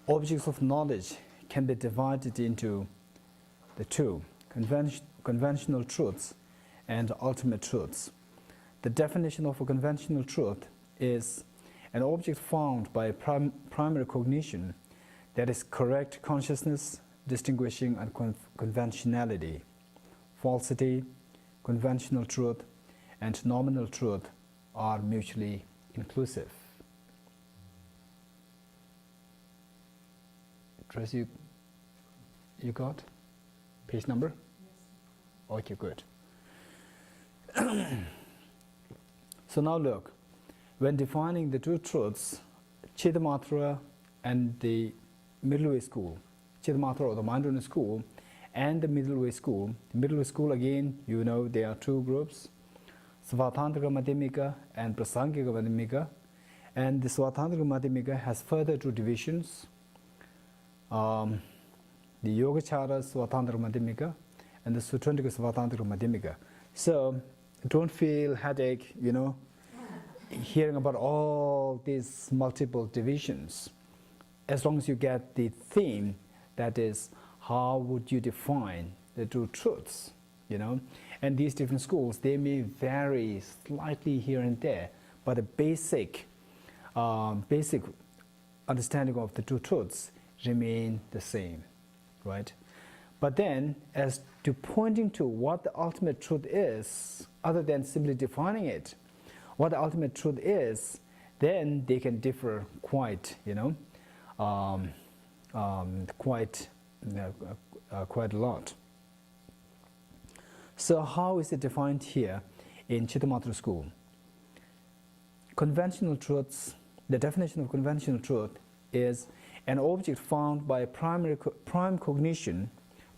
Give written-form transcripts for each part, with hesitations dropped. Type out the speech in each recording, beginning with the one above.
objects of knowledge can be divided into the two, conventional truths and ultimate truths. The definition of a conventional truth is an object found by primary cognition that is correct consciousness, distinguishing and conventionality. Falsity, conventional truth, and nominal truth are mutually inclusive. Trace, you got page number? Yes. Okay, good. So now look, when defining the two truths, Chittamatra and the Middle Way School, Chittamatra or the Mindfulness School and the Middle Way School. The Middle Way School, again, you know there are two groups, Svatantrika Madhyamika and Prasangika Madhyamika. And the Svatantrika Madhyamika has further two divisions, the Yogacara Svatantrika Madhyamika and the Sutrantika Svatantrika Madhyamika. So don't feel headache, you know, hearing about all these multiple divisions. As long as you get the theme, that is, how would you define the two truths, you know? And these different schools, they may vary slightly here and there, but the basic understanding of the two truths remain the same, right? But then, as to pointing to what the ultimate truth is, other than simply defining it, what the ultimate truth is, then they can differ quite, you know, quite a lot. So how is it defined here in Chittamatra school? Conventional truths, the definition of conventional truth is an object found by prime cognition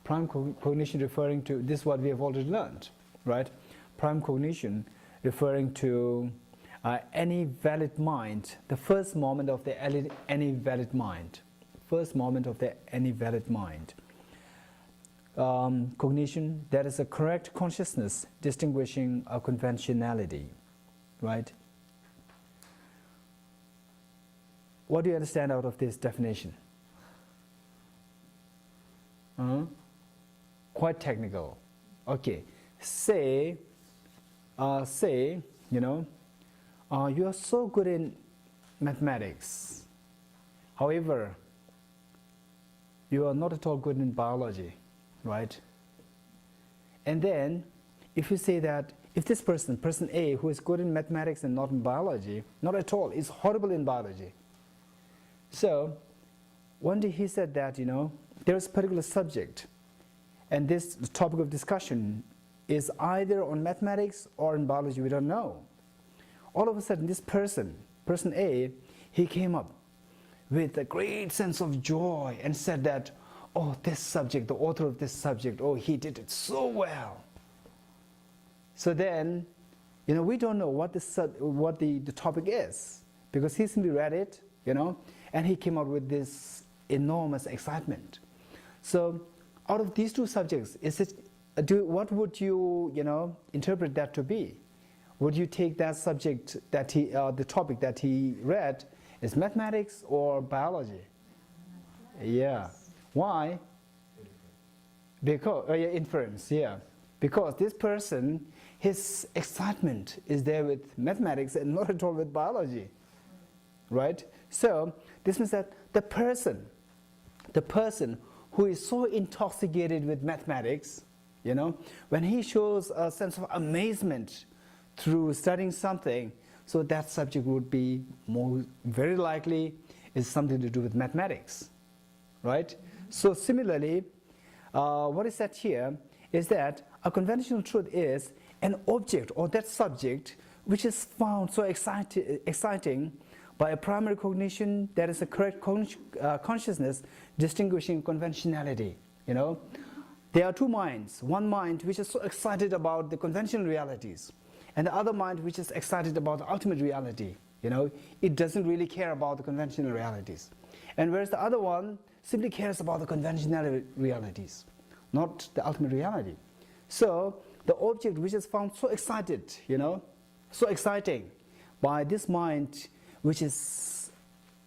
referring to, this is what we have already learned, right? Prime cognition referring to any valid mind, the first moment of the any valid mind. First moment of the any valid mind. Cognition, that is a correct consciousness distinguishing a conventionality, right? What do you understand out of this definition? Quite technical. Okay, say, you know, you are so good in mathematics. However, you are not at all good in biology, right? And then, if you say that, if this person A, who is good in mathematics and not in biology, not at all, is horrible in biology. So, one day he said that, you know, there is a particular subject, and this topic of discussion is either on mathematics or in biology, we don't know. All of a sudden, this person A, he came up with a great sense of joy and said that, oh, this subject, the author of this subject, oh, he did it so well. So then, you know, we don't know what the topic is, because he simply read it, you know, and he came out with this enormous excitement. So, out of these two subjects, what would you, you know, interpret that to be? Would you take that subject that the topic that he read is mathematics or biology? Yeah. Why? Because inference. Yeah. Because this person, his excitement is there with mathematics and not at all with biology, right? So this means that the person who is so intoxicated with mathematics, you know, when he shows a sense of amazement through studying something, so that subject would be very likely is something to do with mathematics, right? So similarly, what is said here is that a conventional truth is an object or that subject which is found so exciting by a primary cognition that is a correct consciousness distinguishing conventionality, you know. There are two minds, one mind which is so excited about the conventional realities, and the other mind which is excited about the ultimate reality, you know. It doesn't really care about the conventional realities. And whereas the other one simply cares about the conventional realities, not the ultimate reality. So the object which is found so excited, you know, so exciting by this mind which is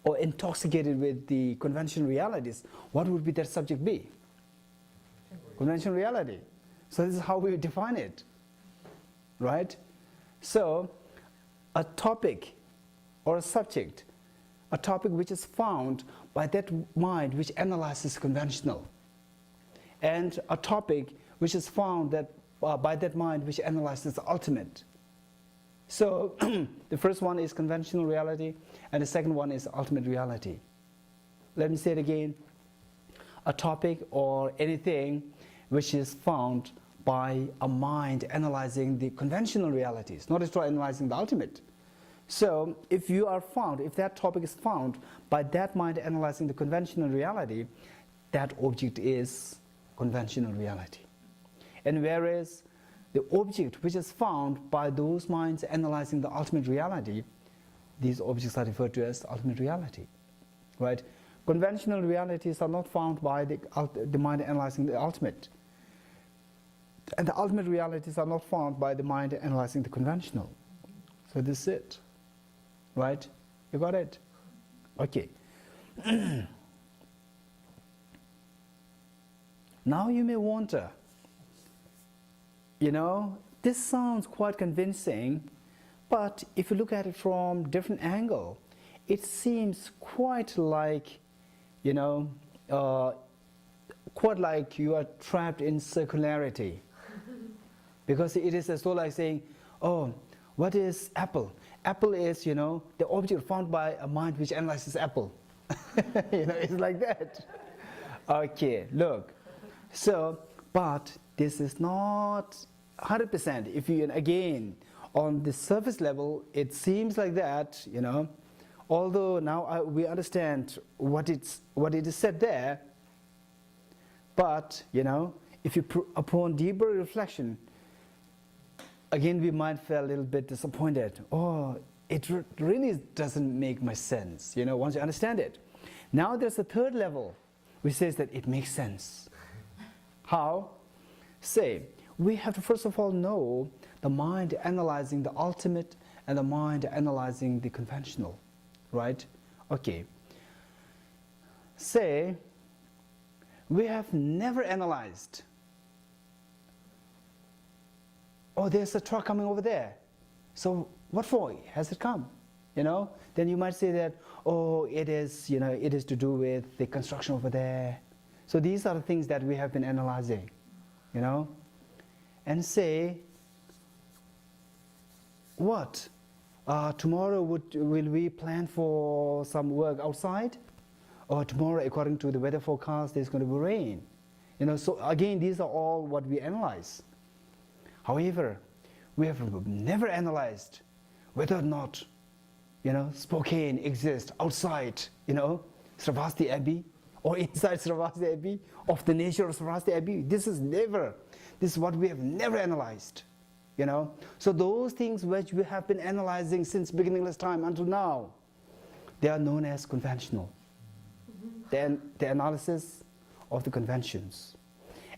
or intoxicated with the conventional realities, what would be that subject be? Conventional reality. So this is how we define it, right? So a topic or a subject, a topic which is found by that mind which analyzes conventional, and a topic which is found that by that mind which analyzes the ultimate. So the first one is conventional reality, and the second one is ultimate reality. Let me say it again. A topic or anything which is found by a mind analyzing the conventional realities, not at all analyzing the ultimate. So if you are found, if that topic is found by that mind analyzing the conventional reality, that object is conventional reality. And whereas the object which is found by those minds analyzing the ultimate reality, these objects are referred to as ultimate reality, right? Conventional realities are not found by the mind analyzing the ultimate, and the ultimate realities are not found by the mind analyzing the conventional. So this is it, right? You got it? Okay. Now you may wonder, you know, this sounds quite convincing, but if you look at it from different angle, it seems quite like, you know, quite like you are trapped in circularity. Because it is as though like saying, oh, what is apple? Apple is, you know, the object found by a mind which analyzes apple. You know, it's like that. Okay, look. So, but this is not 100%. If you, again, on the surface level, it seems like that, you know, although now we understand what it is said there, but, you know, if you upon deeper reflection, again we might feel a little bit disappointed. Oh, it really doesn't make much sense, you know, once you understand it. Now there's a third level which says that it makes sense. How? Say, we have to first of all know the mind analyzing the ultimate and the mind analyzing the conventional, right? Okay. Say, we have never analyzed, oh, there's a truck coming over there. So what for? Has it come? You know? Then you might say that, oh, it is, you know, it is to do with the construction over there. So these are the things that we have been analyzing, you know? And say, what? Tomorrow will we plan for some work outside? Or tomorrow, according to the weather forecast, there's going to be rain. You know, so again, these are all what we analyze. However, we have never analyzed whether or not, you know, Spokane exists outside, you know, Sravasti Abbey, or inside Sravasti Abbey, of the nature of Sravasti Abbey. This is what we have never analyzed, you know. So those things which we have been analyzing since beginningless time until now, they are known as conventional. The analysis of the conventions.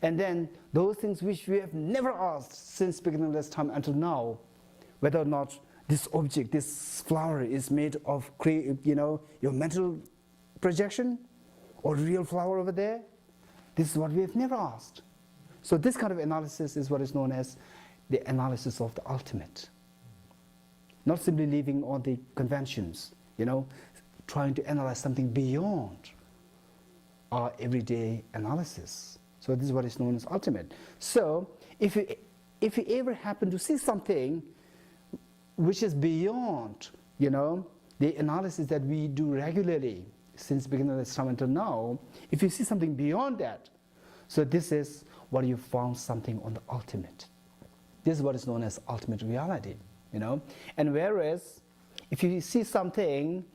And then those things which we have never asked since beginningless time until now, whether or not this object, this flower is made of, you know, your mental projection or real flower over there, this is what we have never asked. So this kind of analysis is what is known as the analysis of the ultimate. Not simply living on the conventions, you know, trying to analyze something beyond our everyday analysis. So this is what is known as ultimate. So if you ever happen to see something which is beyond, you know, the analysis that we do regularly since beginning of this time until now, if you see something beyond that, so this is what you found something on the ultimate. This is what is known as ultimate reality, you know. And whereas if you see something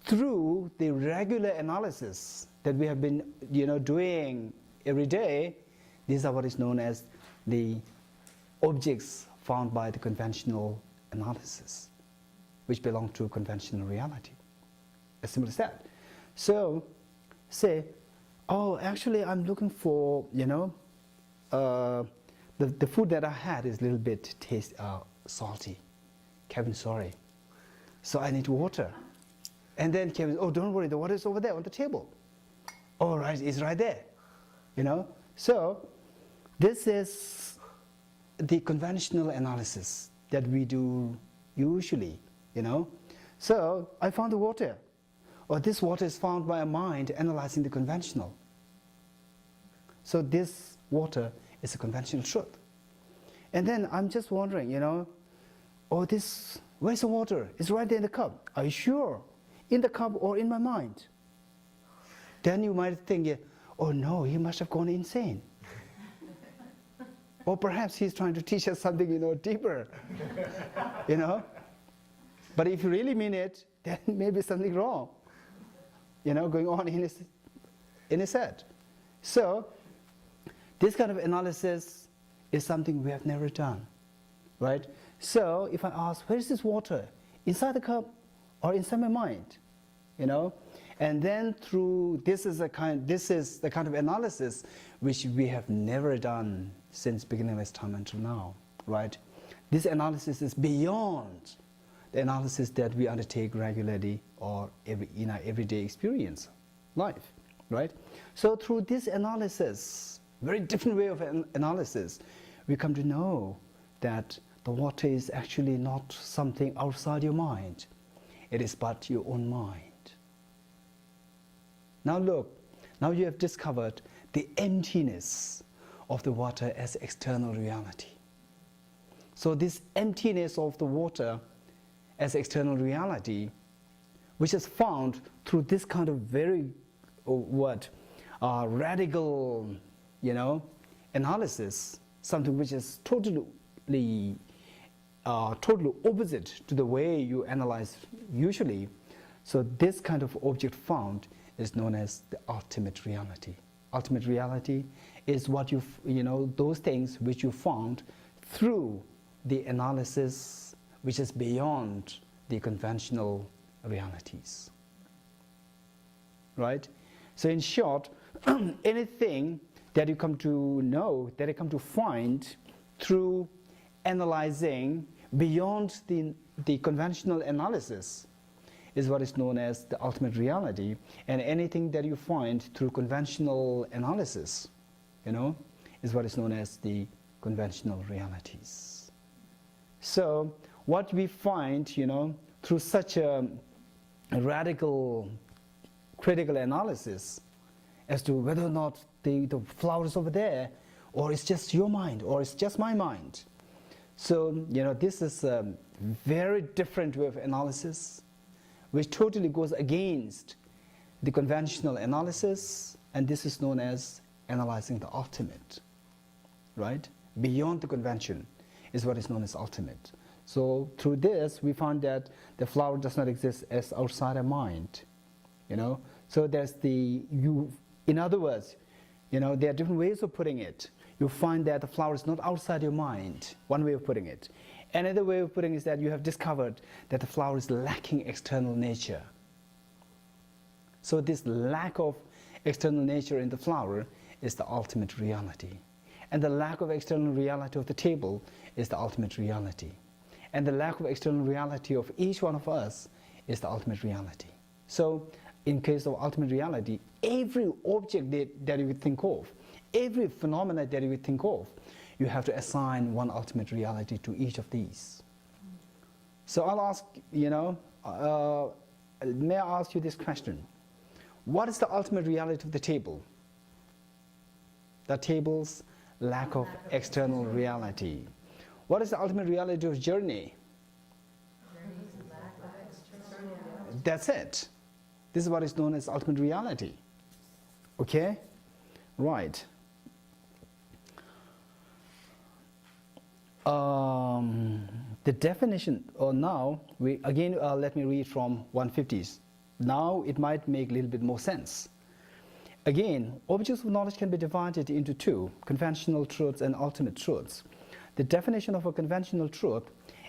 through the regular analysis that we have been, you know, doing every day, these are what is known as the objects found by the conventional analysis, which belong to conventional reality. As simple as that. So, say, oh, actually I'm looking for, you know, the food that I had is a little bit salty. Kevin, sorry. So I need water. And then came, oh, don't worry, the water is over there on the table. Oh, right, it's right there. You know? So this is the conventional analysis that we do usually, you know. So I found the water. Or this water is found by a mind analyzing the conventional. So this water is a conventional truth. And then I'm just wondering, you know, oh, this, where's the water? It's right there in the cup. Are you sure? In the cup or in my mind? Then you might think, oh no, he must have gone insane. Or perhaps he's trying to teach us something, you know, deeper. You know? But if you really mean it, then maybe something wrong, you know, going on in his head. So this kind of analysis is something we have never done, right? So if I ask, where is this water? Inside the cup or inside my mind? You know? And then through, this is the kind of analysis which we have never done since beginning of time until now, right? This analysis is beyond the analysis that we undertake regularly or in our everyday experience, life, right? So through this analysis, very different way of analysis, we come to know that the water is actually not something outside your mind. It is but your own mind. Now look, now you have discovered the emptiness of the water as external reality. So this emptiness of the water as external reality, which is found through this kind of very, radical, you know, analysis, something which is totally opposite to the way you analyze usually. So this kind of object found is known as the ultimate reality. Ultimate reality is what you know, those things which you found through the analysis which is beyond the conventional realities. Right? So in short, anything that you come to know, that you come to find through analyzing beyond the conventional analysis is what is known as the ultimate reality. And anything that you find through conventional analysis, you know, is what is known as the conventional realities. So what we find, you know, through such a radical critical analysis as to whether or not the flower is over there, or it's just your mind, or it's just my mind. So, you know, this is a very different way of analysis, which totally goes against the conventional analysis, and this is known as analyzing the ultimate, right? Beyond the convention is what is known as ultimate. So through this, we found that the flower does not exist as outside our mind, you know? So there's in other words, you know, there are different ways of putting it. You find that the flower is not outside your mind, one way of putting it. Another way of putting it is that you have discovered that the flower is lacking external nature. So this lack of external nature in the flower is the ultimate reality. And the lack of external reality of the table is the ultimate reality. And the lack of external reality of each one of us is the ultimate reality. So in case of ultimate reality, every object that you would think of, every phenomena that you would think of, you have to assign one ultimate reality to each of these. So I'll ask, you know, may I ask you this question? What is the ultimate reality of the table? The table's lack of external reality. What is the ultimate reality of journey? That's it. This is what is known as ultimate reality. Okay? Right. The definition, now, let me read from 150s. Now it might make a little bit more sense. Again, objects of knowledge can be divided into two, conventional truths and ultimate truths. The definition of a conventional truth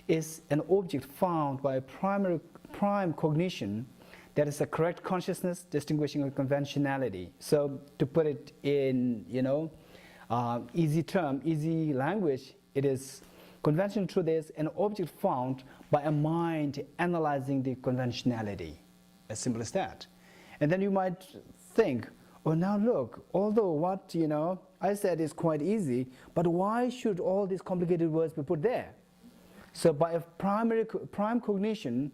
is an object found by a prime cognition that is a correct consciousness distinguishing a conventionality. So to put it in, you know, easy language, it is conventional truth is an object found by a mind analyzing the conventionality. As simple as that. And then you might think, oh, now look, although what, I said is quite easy, but why should all these complicated words be put there? So by a prime cognition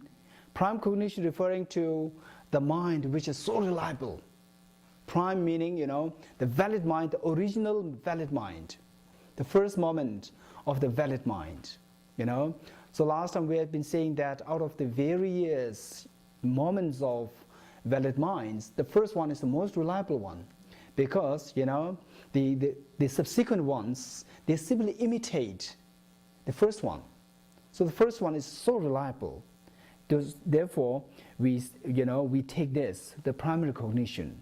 referring to the mind which is so reliable. Prime meaning, the valid mind, the original valid mind. The first moment of the valid mind, So last time we had been saying that out of the various moments of valid minds, the first one is the most reliable one. Because, the subsequent ones, they simply imitate the first one. So the first one is so reliable. Therefore, we take this, the primary cognition.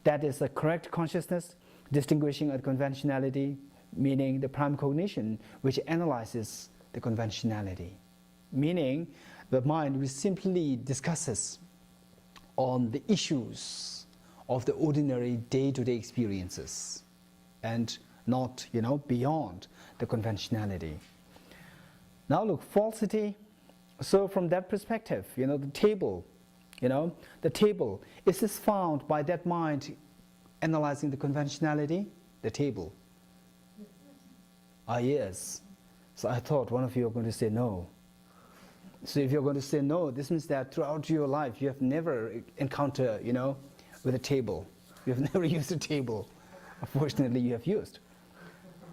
That is a correct consciousness, distinguishing a conventionality, meaning the prime cognition, which analyzes the conventionality. Meaning, the mind which simply discusses on the issues of the ordinary day-to-day experiences and not, beyond the conventionality. Now look, falsity. So from that perspective, the table, is this found by that mind analyzing the conventionality? The table. Ah, yes. So I thought one of you are going to say no. So if you're going to say no, this means that throughout your life you have never encountered, with a table. You have never used a table. Unfortunately, you have used.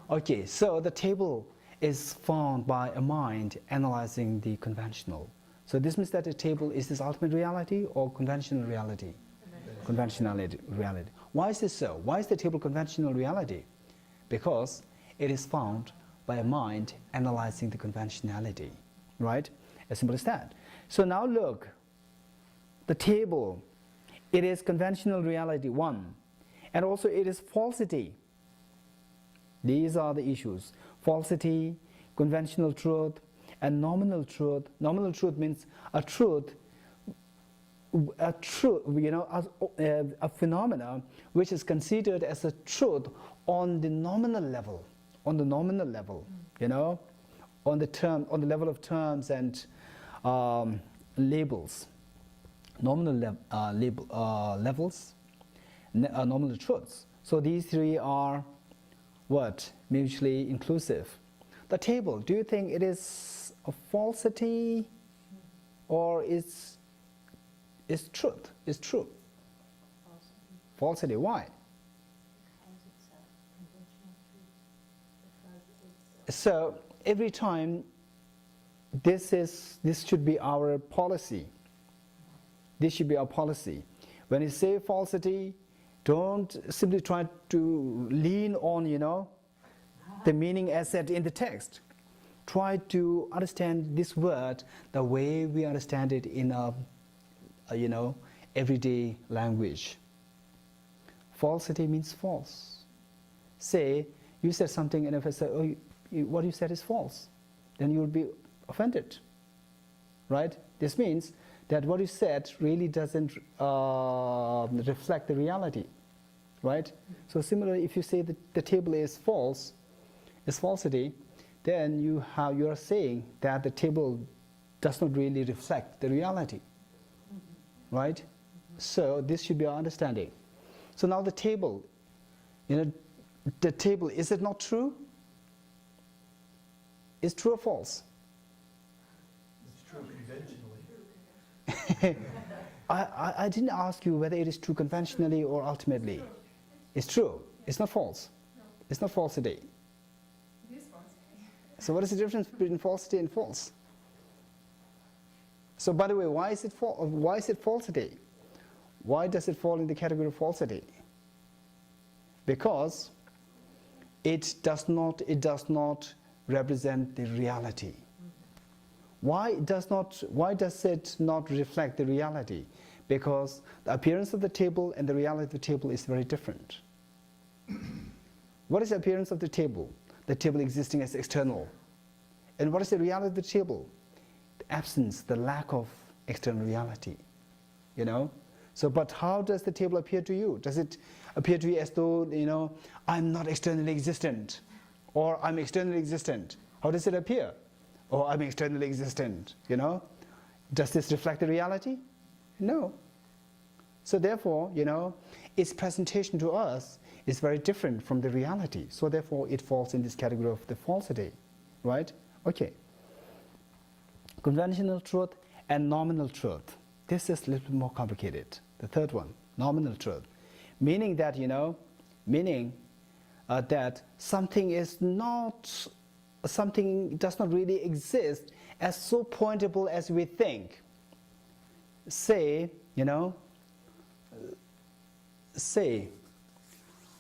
Okay, so the table is found by a mind analyzing the conventional. So this means that a table is this ultimate reality or conventional reality? Conventional reality. Why is this so? Why is the table conventional reality? Because it is found by a mind analyzing the conventionality, right? As simple as that. So now look, the table, it is conventional reality, one, and also it is falsity. These are the issues. Falsity, conventional truth, and nominal truth. Nominal truth means a truth, a phenomena which is considered as a truth on the nominal level, on the level of terms and labels, nominal levels, nominal truths. So these three are what? Mutually inclusive. The table, do you think it is a falsity or is truth? Is true? Falsity. Why? So every time this should be our policy. This should be our policy. When you say falsity, don't simply try to lean on, the meaning as said in the text. Try to understand this word the way we understand it in a everyday language. Falsity means false. Say, you said something and if I say, oh, what you said is false, then you will be offended, right? This means that what you said really doesn't reflect the reality, right? So similarly, if you say that the table is false, is falsity, then you are saying that the table does not really reflect the reality, right? So this should be our understanding. So now the table, the table, is it not true? Is true or false? It's true conventionally. I didn't ask you whether it is true conventionally or ultimately. It's true. It's not false. No. It's not falsity. It is falsity. So what is the difference between falsity and false? So by the way, why is it falsity? Why does it fall in the category of falsity? Because it does not represent the reality. Why does it not reflect the reality? Because the appearance of the table and the reality of the table is very different. What is the appearance of the table? The table existing as external. And what is the reality of the table? The absence, the lack of external reality. So, but how does the table appear to you? Does it appear to you as though, I'm not externally existent, or I'm externally existent? How does it appear? Or I'm externally existent, Does this reflect the reality? No. So therefore, its presentation to us is very different from the reality. So therefore, it falls in this category of the falsity, right? Okay. Conventional truth and nominal truth. This is a little bit more complicated. The third one, nominal truth, meaning that that something does not really exist as so pointable as we think. Say,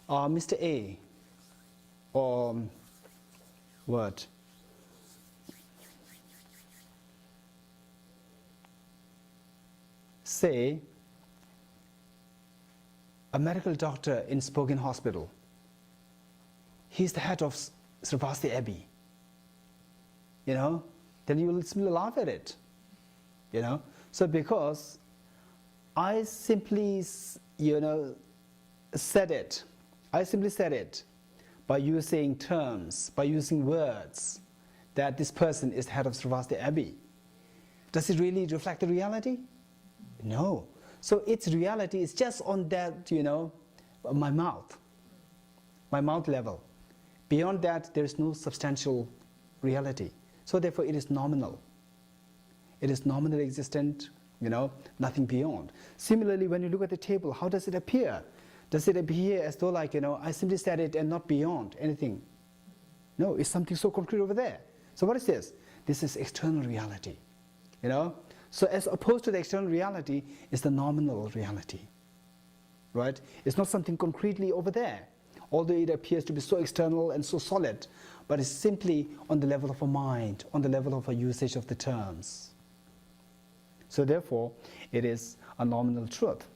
Mr. A, or what? Say, a medical doctor in Spokane Hospital. He's the head of Sravasti Abbey. Then you will simply laugh at it. So because I simply, said it. I simply said it by using terms, by using words, that this person is the head of Sravasti Abbey. Does it really reflect the reality? No. So its reality is just on that, my mouth level. Beyond that, there is no substantial reality. So therefore, it is nominal. It is nominally existent, nothing beyond. Similarly, when you look at the table, how does it appear? Does it appear as though I simply said it and not beyond anything? No, it's something so concrete over there. So what is this? This is external reality, So as opposed to the external reality is the nominal reality, right? It's not something concretely over there, although it appears to be so external and so solid, but it's simply on the level of a mind, on the level of a usage of the terms. So therefore, it is a nominal truth.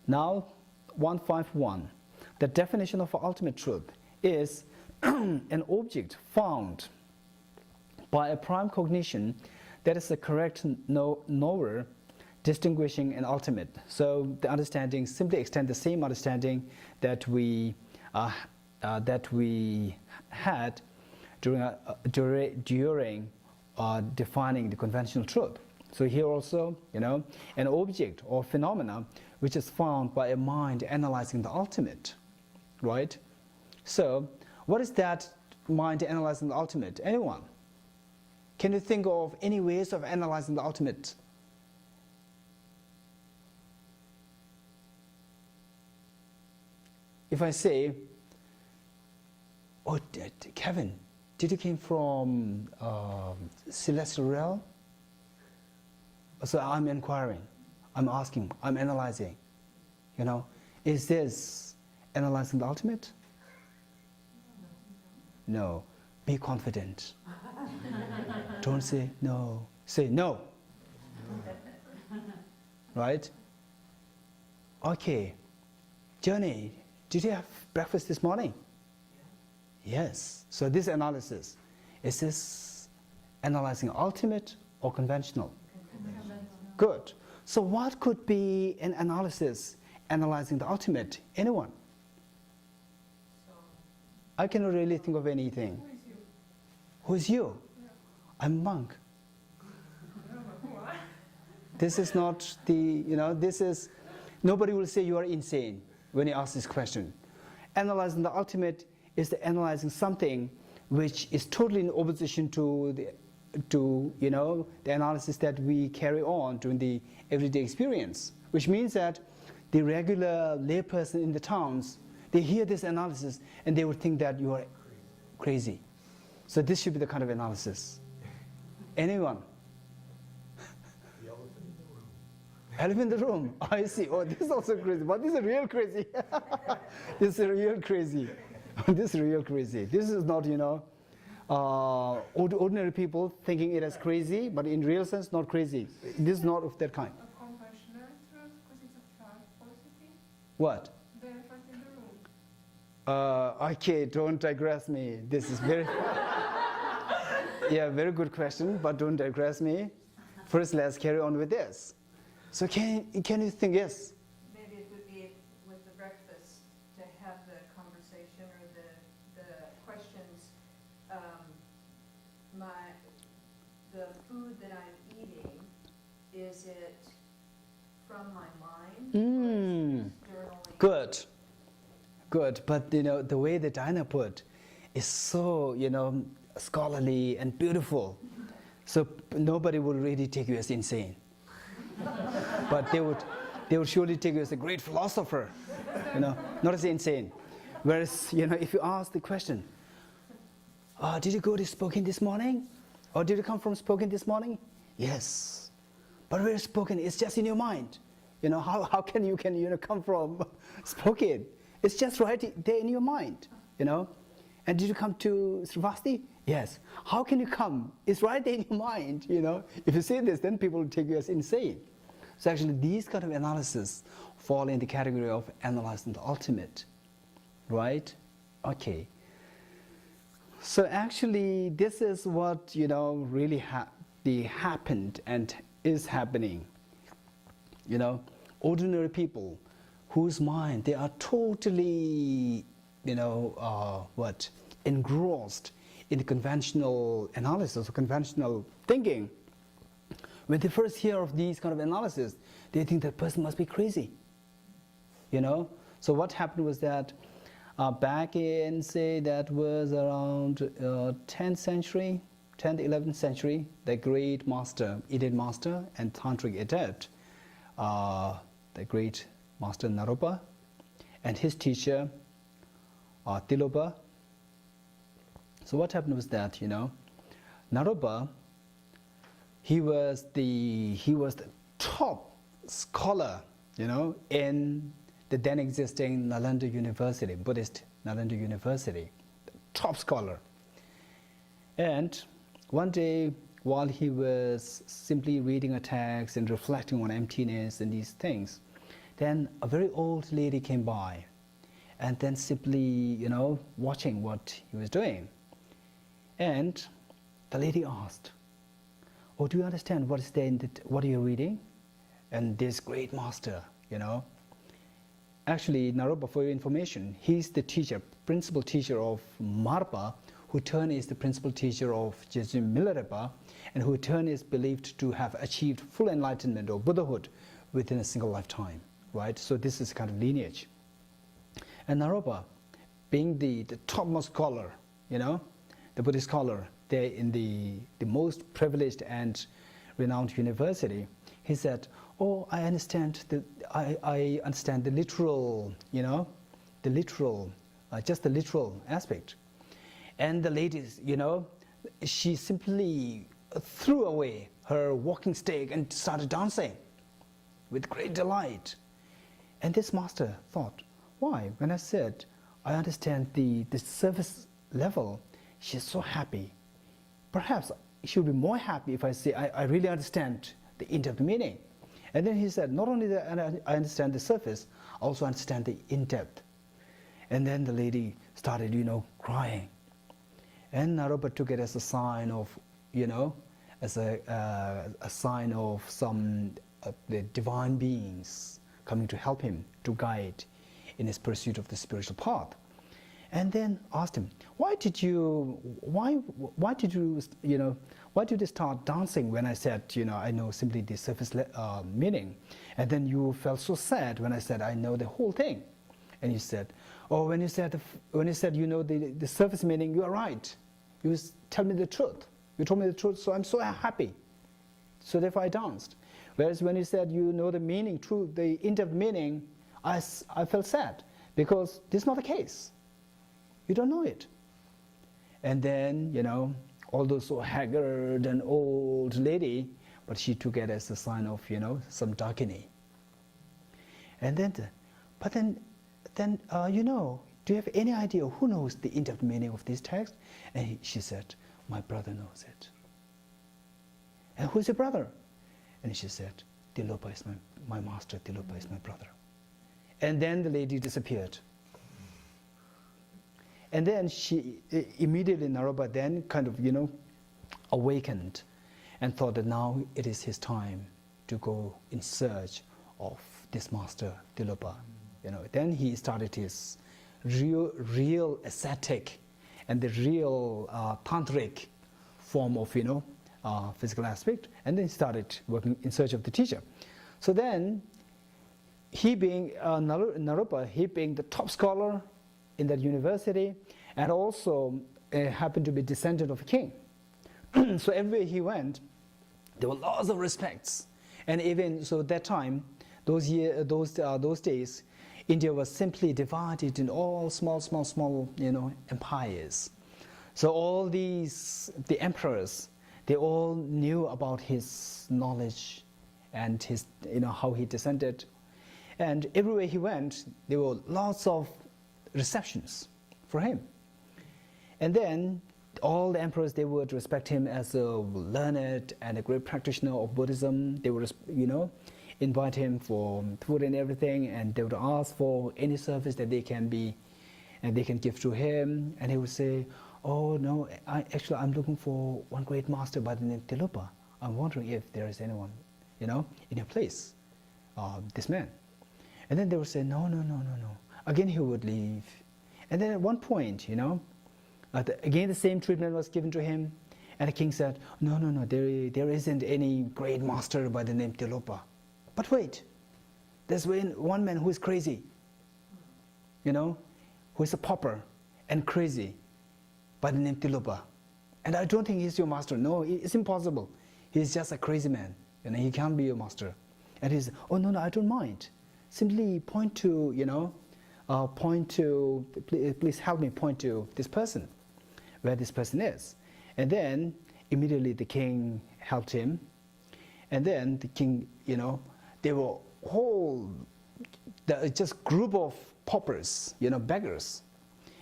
Now, 151. The definition of ultimate truth is an object found by a prime cognition that is the correct knower distinguishing an ultimate. So the understanding simply extends the same understanding that we had during defining the conventional truth. So here also, an object or phenomena which is found by a mind analyzing the ultimate, right? So what is that mind analyzing the ultimate? Anyone? Can you think of any ways of analyzing the ultimate? If I say, oh, Kevin, did you came from celestial realm? So I'm inquiring, I'm asking, I'm analyzing. Is this analyzing the ultimate? No. Be confident. Don't say no. Say no. Right? Okay. Johnny, did you have breakfast this morning? Yes. So this analysis, is this analyzing ultimate or conventional? Good. So what could be an analysis analyzing the ultimate? Anyone? I cannot really think of anything. Who is you? Yeah. I'm a monk. Why? This is not the, this is, nobody will say you are insane when you ask this question. Analyzing the ultimate is the analyzing something which is totally in opposition to the analysis that we carry on during the everyday experience, which means that the regular layperson in the towns, they hear this analysis and they would think that you are crazy. So this should be the kind of analysis. Anyone? The elephant in the room. Elephant in the room. I see. Oh, this is also crazy. But this is real crazy. This is real crazy. This is real crazy. This is not, ordinary people thinking it as crazy, but in real sense, not crazy. This is not of that kind. A conventional truth, because it's a fact, falsity. What? The elephant in the room. Okay, don't digress me. This is very, very good question, but don't digress me. First, let's carry on with this. So can you think, yes? Maybe it would be with the breakfast to have the conversation or the questions. The food that I'm eating, is it good, good. But the way that Diana put is so scholarly and beautiful. So nobody will really take you as insane. But they would surely take you as a great philosopher, not as insane. Whereas, if you ask the question, did you go to Spokane this morning? Or did you come from Spokane this morning? Yes. But where is Spokane? It's just in your mind. How can you come from Spokane? It's just right there in your mind, And did you come to Sravasti? Yes. How can you come? It's right there in your mind, If you say this, then people will take you as insane. So actually, these kind of analysis fall in the category of analyzing the ultimate, right? Okay. So actually, this is what really happened and is happening. Ordinary people whose mind they are totally, engrossed in the conventional analysis or conventional thinking. When they first hear of these kind of analysis, they think that person must be crazy. So what happened was that back in, say, that was around 10th century, 10th, 11th century, the great master, Indian master and tantric adept, the great master Naropa, and his teacher Tilopa. So what happened was that, Naropa, he was the top scholar, in the then existing Nalanda University, Buddhist Nalanda University, top scholar. And one day, while he was simply reading a text and reflecting on emptiness and these things, then a very old lady came by, and then simply, watching what he was doing. And the lady asked, "Oh, do you understand what is there what are you reading?" And this great master, Actually, Naropa, for your information, he's the teacher, principal teacher of Marpa, who in turn is the principal teacher of Geshe Milarepa, and who in turn is believed to have achieved full enlightenment or Buddhahood within a single lifetime, right? So this is kind of lineage. And Naropa, being the topmost scholar, the Buddhist scholar there in the most privileged and renowned university, he said, "Oh, I understand I understand the literal, just the literal aspect." And the lady, she simply threw away her walking stick and started dancing with great delight. And this master thought, why? When I said, I understand the surface level, she's so happy. Perhaps she would be more happy if I say, I really understand the in-depth meaning. And then he said, not only that I understand the surface, I also understand the in-depth. And then the lady started, crying. And Naropa took it as a sign of, as a sign of some the divine beings coming to help him, to guide in his pursuit of the spiritual path. And then asked him, why did you start dancing when I said, I know simply the surface meaning, and then you felt so sad when I said I know the whole thing? And he said, oh, when you said the surface meaning, you are right. You tell me the truth. You told me the truth, so I'm so happy. So therefore I danced. Whereas when you said you know the meaning, the in-depth meaning, I felt sad because this is not the case. You don't know it. And then, although so haggard and old lady, but she took it as a sign of, some darkening. And then, do you have any idea who knows the in-depth meaning of this text? And she said, my brother knows it. And who is your brother? And she said, Tilopa is my master, Tilopa is my brother. And then the lady disappeared. And then she immediately, Naropa then kind of, awakened and thought that now it is his time to go in search of this master, Tilopa. Then he started his real ascetic and the real tantric form of, physical aspect. And then he started working in search of the teacher. So then he being Naropa, he being the top scholar in that university, and also happened to be descendant of a king. So everywhere he went, there were lots of respects. And even so, that time, those days, India was simply divided in all small, empires. So all these, the emperors, they all knew about his knowledge and his, how he descended. And everywhere he went, there were lots of receptions for him. And then all the emperors, they would respect him as a learned and a great practitioner of Buddhism. They would, invite him for food and everything, and they would ask for any service that they can give to him. And he would say, "Oh no, I'm looking for one great master by the name Tilopa. I'm wondering if there is anyone, in your place, this man." And then they would say, "No. Again, he would leave. And then at one point, again the same treatment was given to him, and the king said, "No, there isn't any great master by the name Tilopa. But wait, there's one man who is crazy, who is a pauper and crazy by the name Tilopa. And I don't think he's your master. No, it's impossible. He's just a crazy man, he can't be your master." And he said, "Oh no, I don't mind. Simply point to, please help me point to this person, where this person is." And then immediately the king helped him. And then the king, they were just group of paupers, beggars.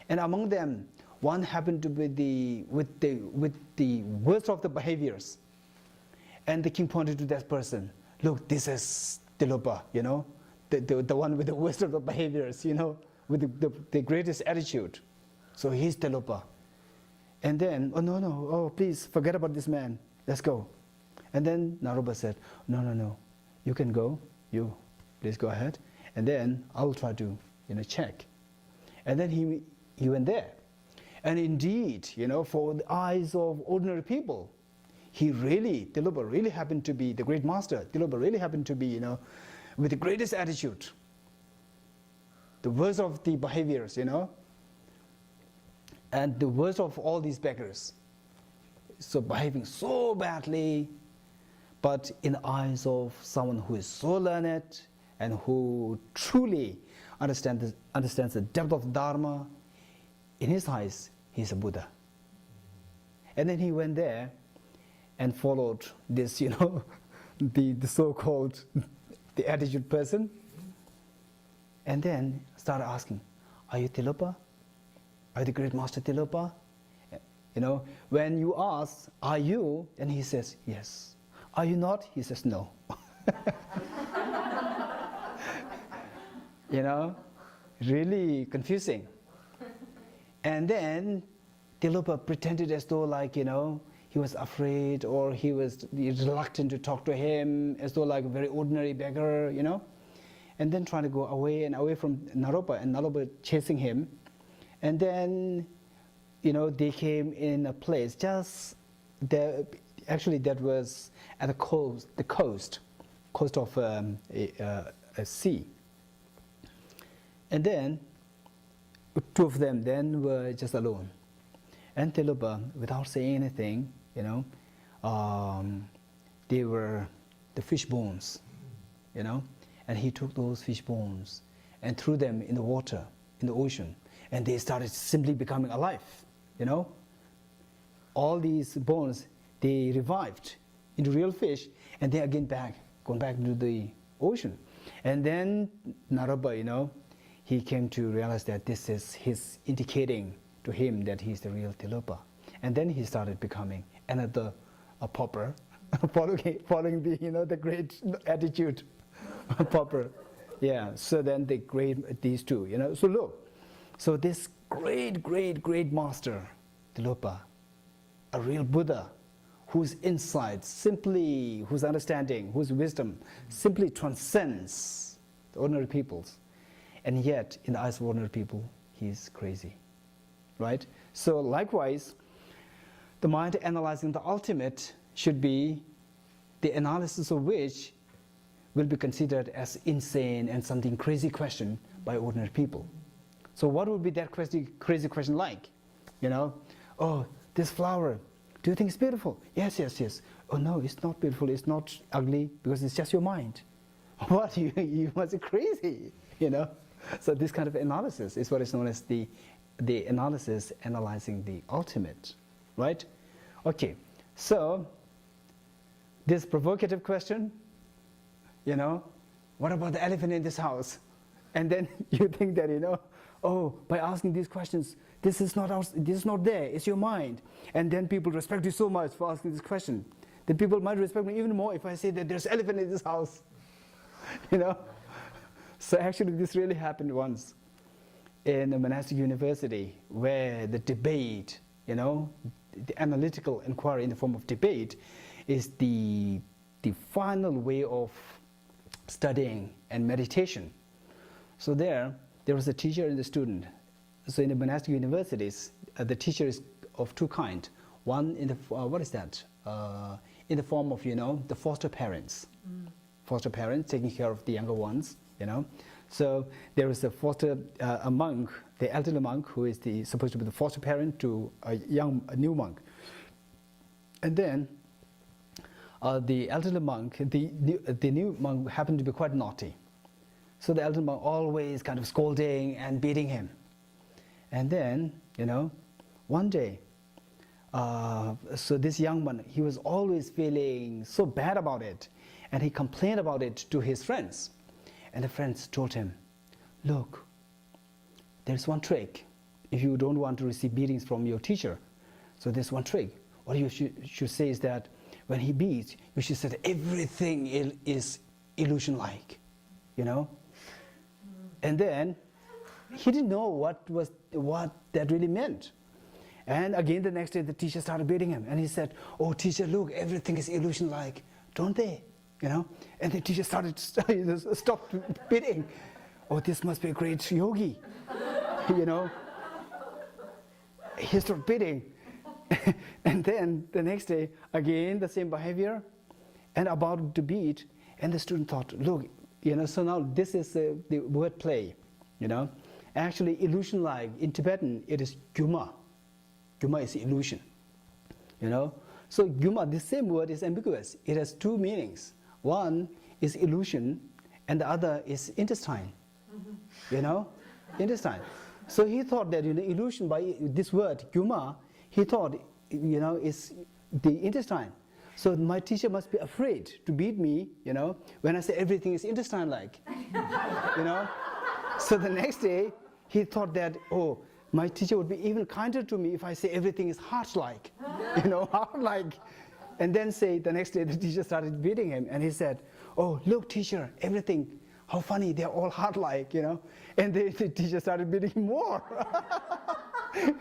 And among them, one happened to be with the worst of the behaviors. And the king pointed to that person. "Look, this is Tilopa, the one with the worst of the behaviors, with the greatest attitude. So he's Tilopa." And then, "Oh no, please forget about this man. Let's go." And then Naropa said, No, you can go. You please go ahead. And then I'll try to, check." And then he went there. And indeed, for the eyes of ordinary people, Tilopa really happened to be the great master. Tilopa really happened to be, with the greatest attitude. The worst of the behaviors, and the worst of all these beggars. So behaving so badly, but in the eyes of someone who is so learned and who truly understands the depth of Dharma, in his eyes, he's a Buddha. And then he went there and followed this, the so-called the attitude person, and then started asking, "Are you Tilopa? Are you the great master Tilopa?" When you ask, "Are you?" and he says, "Yes." "Are you not?" he says, "No." Really confusing. And then Tilopa pretended as though he was afraid, or he was reluctant to talk to him, as though like a very ordinary beggar, and then trying to go away from Naropa, and Naropa chasing him. And then, they came in a place just there. Actually, that was at the coast of a sea. And then two of them then were just alone. And Tilopa, without saying anything, they were the fish bones, and he took those fish bones and threw them in the water, in the ocean, and they started simply becoming alive, All these bones, they revived into real fish, and they again gone back into the ocean. And then Naropa, he came to realize that this is his indicating to him that he's the real Tilopa. And then he started becoming another pauper, following the great attitude pauper. Yeah. So then these two, So look, so this great master Tilopa, a real Buddha, whose insight whose understanding, whose wisdom simply transcends the ordinary people's. And yet, in the eyes of ordinary people, he's crazy, right? So likewise, the mind analyzing the ultimate should be the analysis of which will be considered as insane and something crazy question by ordinary people. So what would be that crazy question like? You know, oh, this flower, do you think it's beautiful? Yes, yes, yes. Oh no, it's not beautiful, it's not ugly, because it's just your mind. What, you must be crazy, you know? So this kind of analysis is what is known as the analysis analyzing the ultimate, right? Okay, so this provocative question, you know, what about the elephant in this house? And then you think that, you know, oh, by asking these questions, this is not there, it's your mind. And then people respect you so much for asking this question. Then people might respect me even more if I say that there's elephant in this house. You know? So actually this really happened once in a monastic university where the debate, you know, the analytical inquiry in the form of debate is the final way of studying and meditation. So there was a teacher and the student. So in the monastic universities, the teacher is of two kinds. One in the, what is that? In the form of, you know, the foster parents. Foster parents taking care of the younger ones, you know. So there is a monk, the elderly monk, who is supposed to be the foster parent to a new monk. And then the elderly monk, the new monk happened to be quite naughty. So the elderly monk always kind of scolding and beating him. And then, you know, one day, so this young man, he was always feeling so bad about it, and he complained about it to his friends. And the friends told him, look, there's one trick. If you don't want to receive beatings from your teacher, so there's one trick. What you should say is that when he beats, you should say that everything is illusion-like, you know? And then he didn't know what that really meant. And again the next day the teacher started beating him, and he said, oh teacher, look, everything is illusion-like, don't they? You know? And the teacher started stopped beating. Oh, this must be a great yogi. You know? He stopped beating. And then the next day, again the same behavior, and about to beat, and the student thought, look, you know, so now this is the word play, you know. Actually, illusion-like, in Tibetan, it is gyuma. Gyuma is illusion, you know. So gyuma, the same word, is ambiguous. It has two meanings. One is illusion, and the other is intestine, you know, intestine. So he thought that, you know, illusion by this word, gyuma, he thought, you know, is the intestine. So my teacher must be afraid to beat me, you know, when I say everything is intestine-like, you know. So the next day, he thought that, oh, my teacher would be even kinder to me if I say everything is heart-like, you know, heart-like. And then the next day the teacher started beating him, and he said, oh, look teacher, everything, how funny, they're all heart-like, you know. And the teacher started beating him more.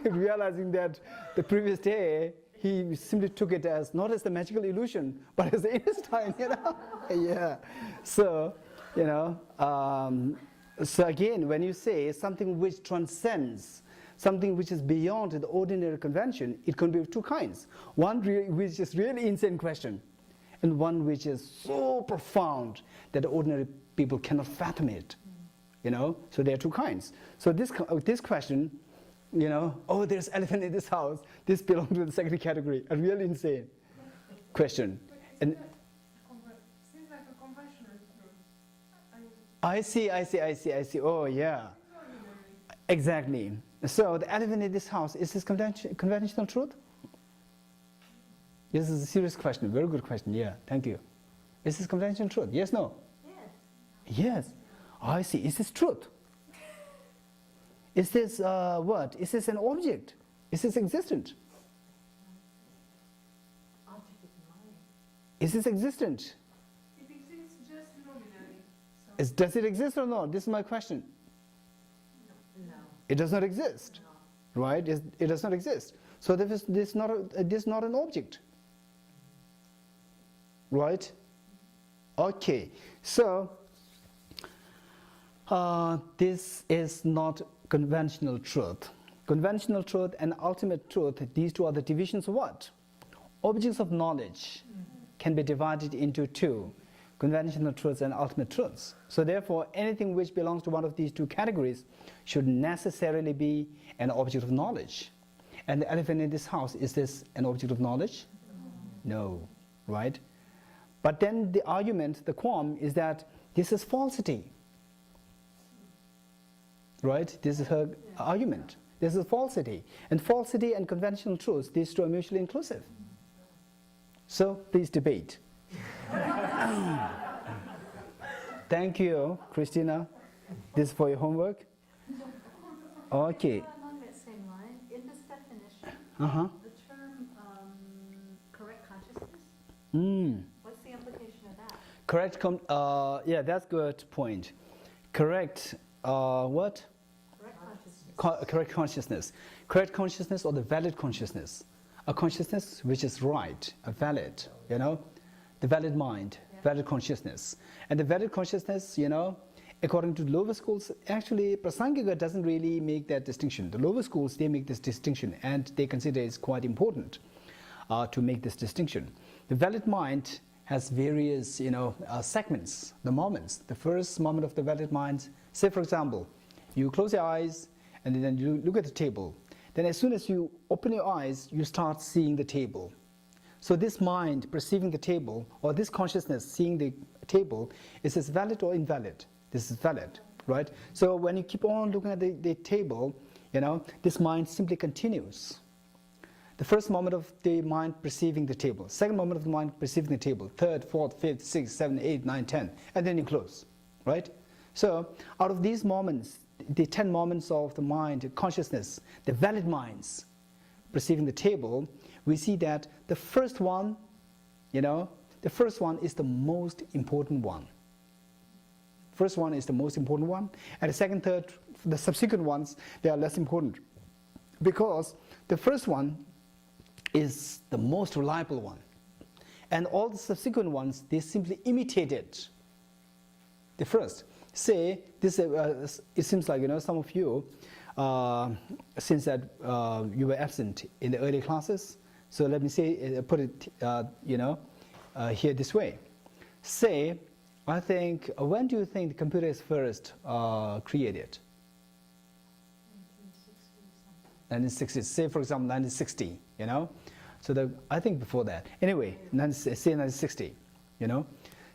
Realizing that the previous day, he simply took it as, not as the magical illusion, but as the intestine, you know. Yeah. So, you know, so again, when you say something which transcends, something which is beyond the ordinary convention, it can be of two kinds. One which is really insane question, and one which is so profound that ordinary people cannot fathom it, you know. So there are two kinds. So this question, you know, oh, there's elephant in this house, this belongs to the second category, a really insane question. And seems like a conventional truth. I see. Oh, yeah. Exactly. So the elephant in this house, is this conventional truth? This is a serious question, very good question, yeah, thank you. Is this conventional truth? Yes, no? Yes. Yes. I see. Is this truth? Is this what? Is this an object? Is this existent? Object is mind. Is this existent? It exists just nominally. So Does it exist or not? This is my question. No. It does not exist, right? It does not exist. So this is not an object, right? Okay. So this is not conventional truth. Conventional truth and ultimate truth, these two are the divisions of what? Objects of knowledge can be divided into two. conventional truths and ultimate truths. So therefore, anything which belongs to one of these two categories should necessarily be an object of knowledge. And the elephant in this house, is this an object of knowledge? No, right? But then the argument, the qualm, is that this is falsity. Right? This is her argument. This is falsity. And falsity and conventional truths, these two are mutually inclusive. So please debate. Thank you, Christina. This is for your homework. Okay. Along that same line, in this definition, Uh-huh. the term correct consciousness, what's the implication of that? Correct, yeah, that's good point. Correct, what? Correct consciousness. Correct consciousness. Correct consciousness or the valid consciousness. A consciousness which is right, a valid, you know, the valid mind, valid consciousness. And the valid consciousness, you know, according to the lower schools, actually Prasangika doesn't really make that distinction. The lower schools, they make this distinction and they consider it's quite important to make this distinction. The valid mind has various, you know, segments, the moments. The first moment of the valid mind, say for example, you close your eyes and then you look at the table. Then as soon as you open your eyes, you start seeing the table. So this mind perceiving the table, or this consciousness seeing the table, is this valid or invalid? This is valid, right? So when you keep on looking at the table, you know, this mind simply continues. The first moment of the mind perceiving the table, second moment of the mind perceiving the table, third, fourth, fifth, sixth, seventh, eighth, ninth, 10, and then you close, right? So out of these moments, the 10 moments of the mind, consciousness, the valid minds perceiving the table, we see that the first one, you know, the first one is the most important one. First one is the most important one, and the second, third, the subsequent ones, they are less important. Because the first one is the most reliable one. And all the subsequent ones, they simply imitated the first. Say, this, it seems like, you know, some of you, since that you were absent in the early classes, so let me say, put it, you know, here this way. Say, I think, when do you think the computer is first created? 1960, say for example 1960, you know. So I think before that. Anyway, say 1960, you know.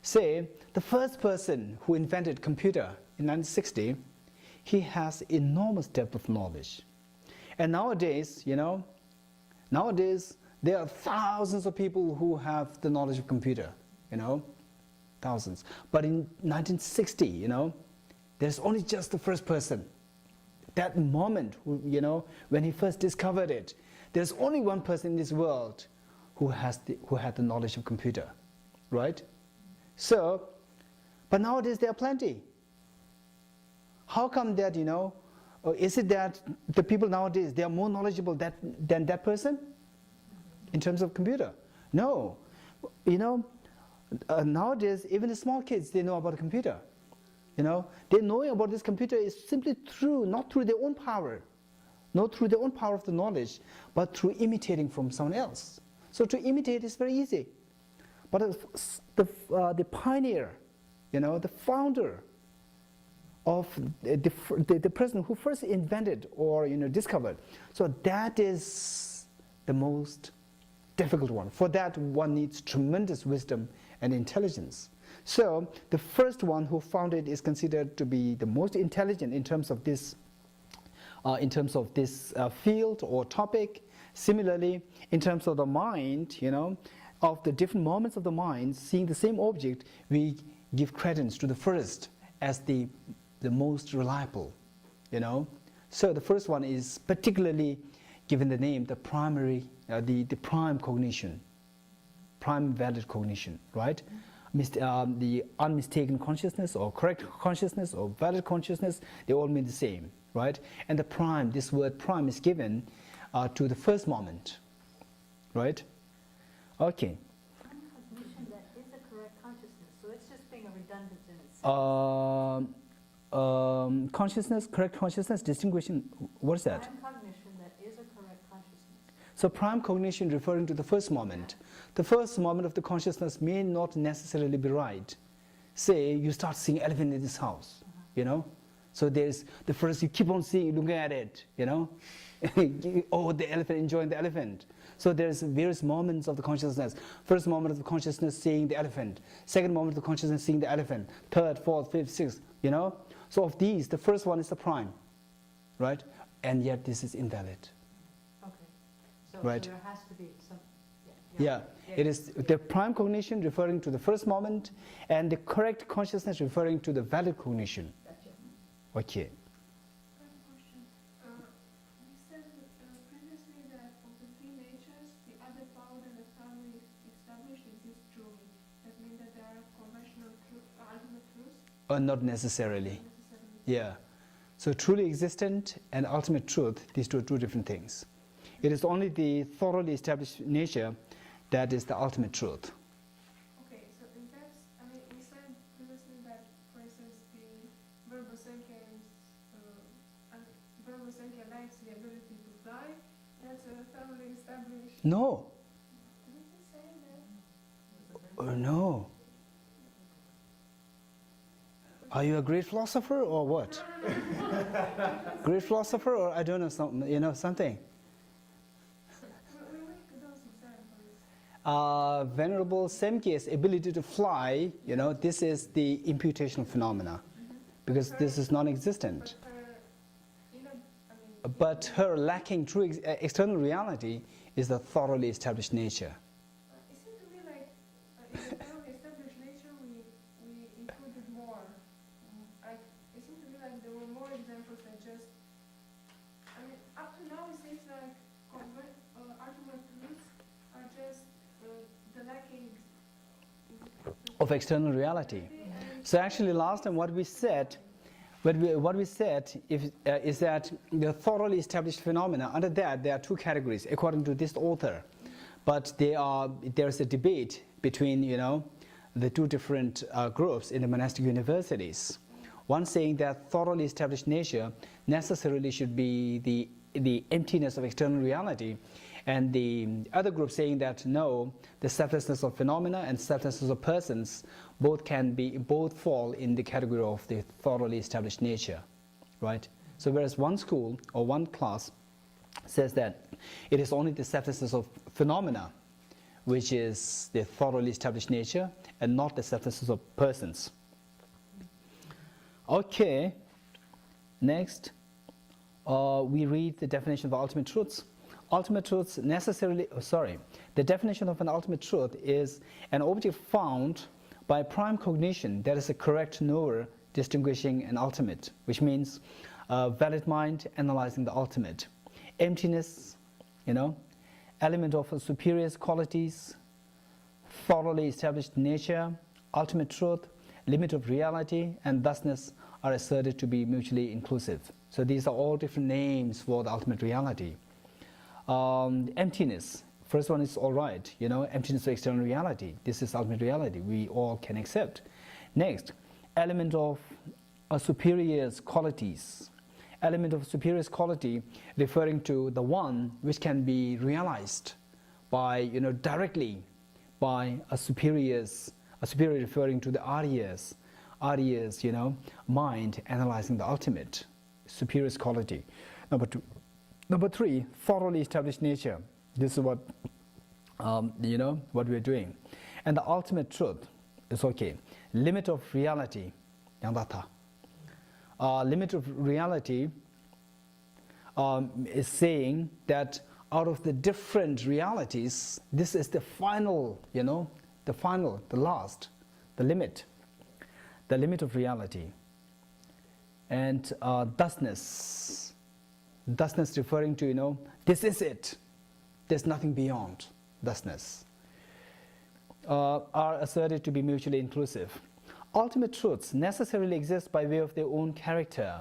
Say the first person who invented computer in 1960, he has enormous depth of knowledge. And nowadays, you know, nowadays there are thousands of people who have the knowledge of computer, you know, thousands. But in 1960, you know, there's only just the first person. That moment, you know, when he first discovered it, there's only one person in this world who had the knowledge of computer, right? So, but nowadays there are plenty. How come that, you know, is it that the people nowadays, they are more knowledgeable than that person in terms of computer? No. You know, nowadays, even the small kids, they know about the computer. You know, they know about this computer is simply through, not through their own power, not through their own power of the knowledge, but through imitating from someone else. So to imitate is very easy. But the pioneer, you know, the founder of the person who first invented or, you know, discovered, so that is the most difficult one. For that, one needs tremendous wisdom and intelligence. So the first one who founded is considered to be the most intelligent in terms of this field or topic. Similarly, in terms of the mind, you know, of the different moments of the mind, seeing the same object, we give credence to the first as the most reliable, you know. So the first one is particularly given the name, the primary, the prime cognition, prime valid cognition, right? The unmistaken consciousness or correct consciousness or valid consciousness, they all mean the same, right? And the prime, this word prime is given to the first moment, right? Okay. Cognition that is a correct consciousness, so it's just being a redundant in itself. Consciousness, correct consciousness, distinguishing, what is that? Prime cognition that is a correct consciousness. So prime cognition referring to the first moment. The first moment of the consciousness may not necessarily be right, say you start seeing elephant in this house, you know. So there's the first, you keep on seeing, looking at it, you know. Oh, the elephant, enjoying the elephant. So there's various moments of the consciousness. First moment of the consciousness, seeing the elephant. Second moment of the consciousness, seeing the elephant. Third, fourth, fifth, sixth, you know. So of these, the first one is the prime, right? And yet this is invalid. Okay. So, Right. so there has to be some, Yeah, it is the prime cognition referring to the first moment, and the correct consciousness referring to the valid cognition. Gotcha. Okay. I have a question. You said previously that of the three natures, the other power and the family established exist truly. That means that there are conventional ultimate truths? Not necessarily. Necessarily. Yeah. So truly existent and ultimate truth, these two are two different things. It is only the thoroughly established nature that is the ultimate truth. Okay, so in that, I mean, we said previously that, for instance, the Verbosenkia lacks the ability to fly. That's a thoroughly established. No. Didn't you say that? Oh, no. Are you a great philosopher or what? Great philosopher, or I don't know, something, you know, something. We make those examples. Venerable Semke's ability to fly, you know, this is the imputational phenomena, because this is non-existent. But her, you know, I mean, But her lacking true external reality is the thoroughly established nature. it seemed to me like in the thoroughly established nature we included more. Like, it seemed to me like there were more examples than just. I mean, up to now it seems like ultimate truths are just the lacking. Of external reality. So actually last time what we said, is that the thoroughly established phenomena, under that there are two categories according to this author. But there's a debate between, you know, the two different groups in the monastic universities. One saying that thoroughly established nature necessarily should be the emptiness of external reality, and the other group saying that no, the selflessness of phenomena and selflessness of persons both fall in the category of the thoroughly established nature, right? So whereas one school or one class says that it is only the selflessness of phenomena which is the thoroughly established nature and not the selflessness of persons. Okay, next we read the definition of ultimate truths. Ultimate truths the definition of an ultimate truth is an object found by prime cognition that is a correct knower distinguishing an ultimate, which means valid mind analyzing the ultimate. Emptiness, you know, element of superior qualities, thoroughly established nature, ultimate truth, limit of reality, and thusness are asserted to be mutually inclusive. So these are all different names for the ultimate reality. Emptiness, first one is all right, you know, emptiness of external reality. This is ultimate reality, we all can accept. Next, element of superior qualities. Element of superior quality referring to the one which can be realized by, you know, directly by a superior referring to the Aryas, you know, mind analyzing the ultimate, superior quality. Number three, thoroughly established nature. This is what, you know, what we're doing. And the ultimate truth is okay. Limit of reality, yandata. Limit of reality is saying that out of the different realities, this is the final, you know, the last, the limit of reality. And thusness referring to, you know, this is it, there's nothing beyond thusness, are asserted to be mutually inclusive. Ultimate truths necessarily exist by way of their own character.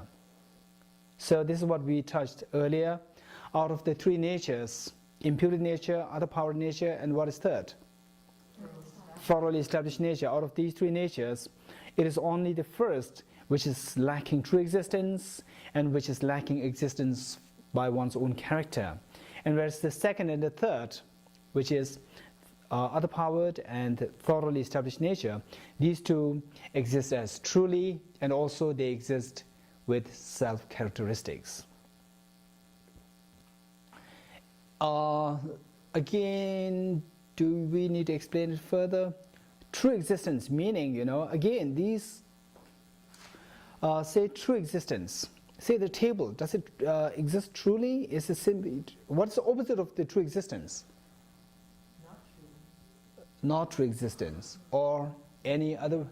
So this is what we touched earlier. Out of the three natures, imputed nature, other power nature, and what is third? Thoroughly established nature. Out of these three natures, it is only the first which is lacking true existence and which is lacking existence by one's own character. And whereas the second and the third, which is other-powered and thoroughly established nature, these two exist as truly, and also they exist with self-characteristics. Again, do we need to explain it further? True existence, meaning, you know, again, these, say true existence. Say the table, does it exist truly? Is it simply, what's the opposite of the true existence? Not true. Not true existence, or any other.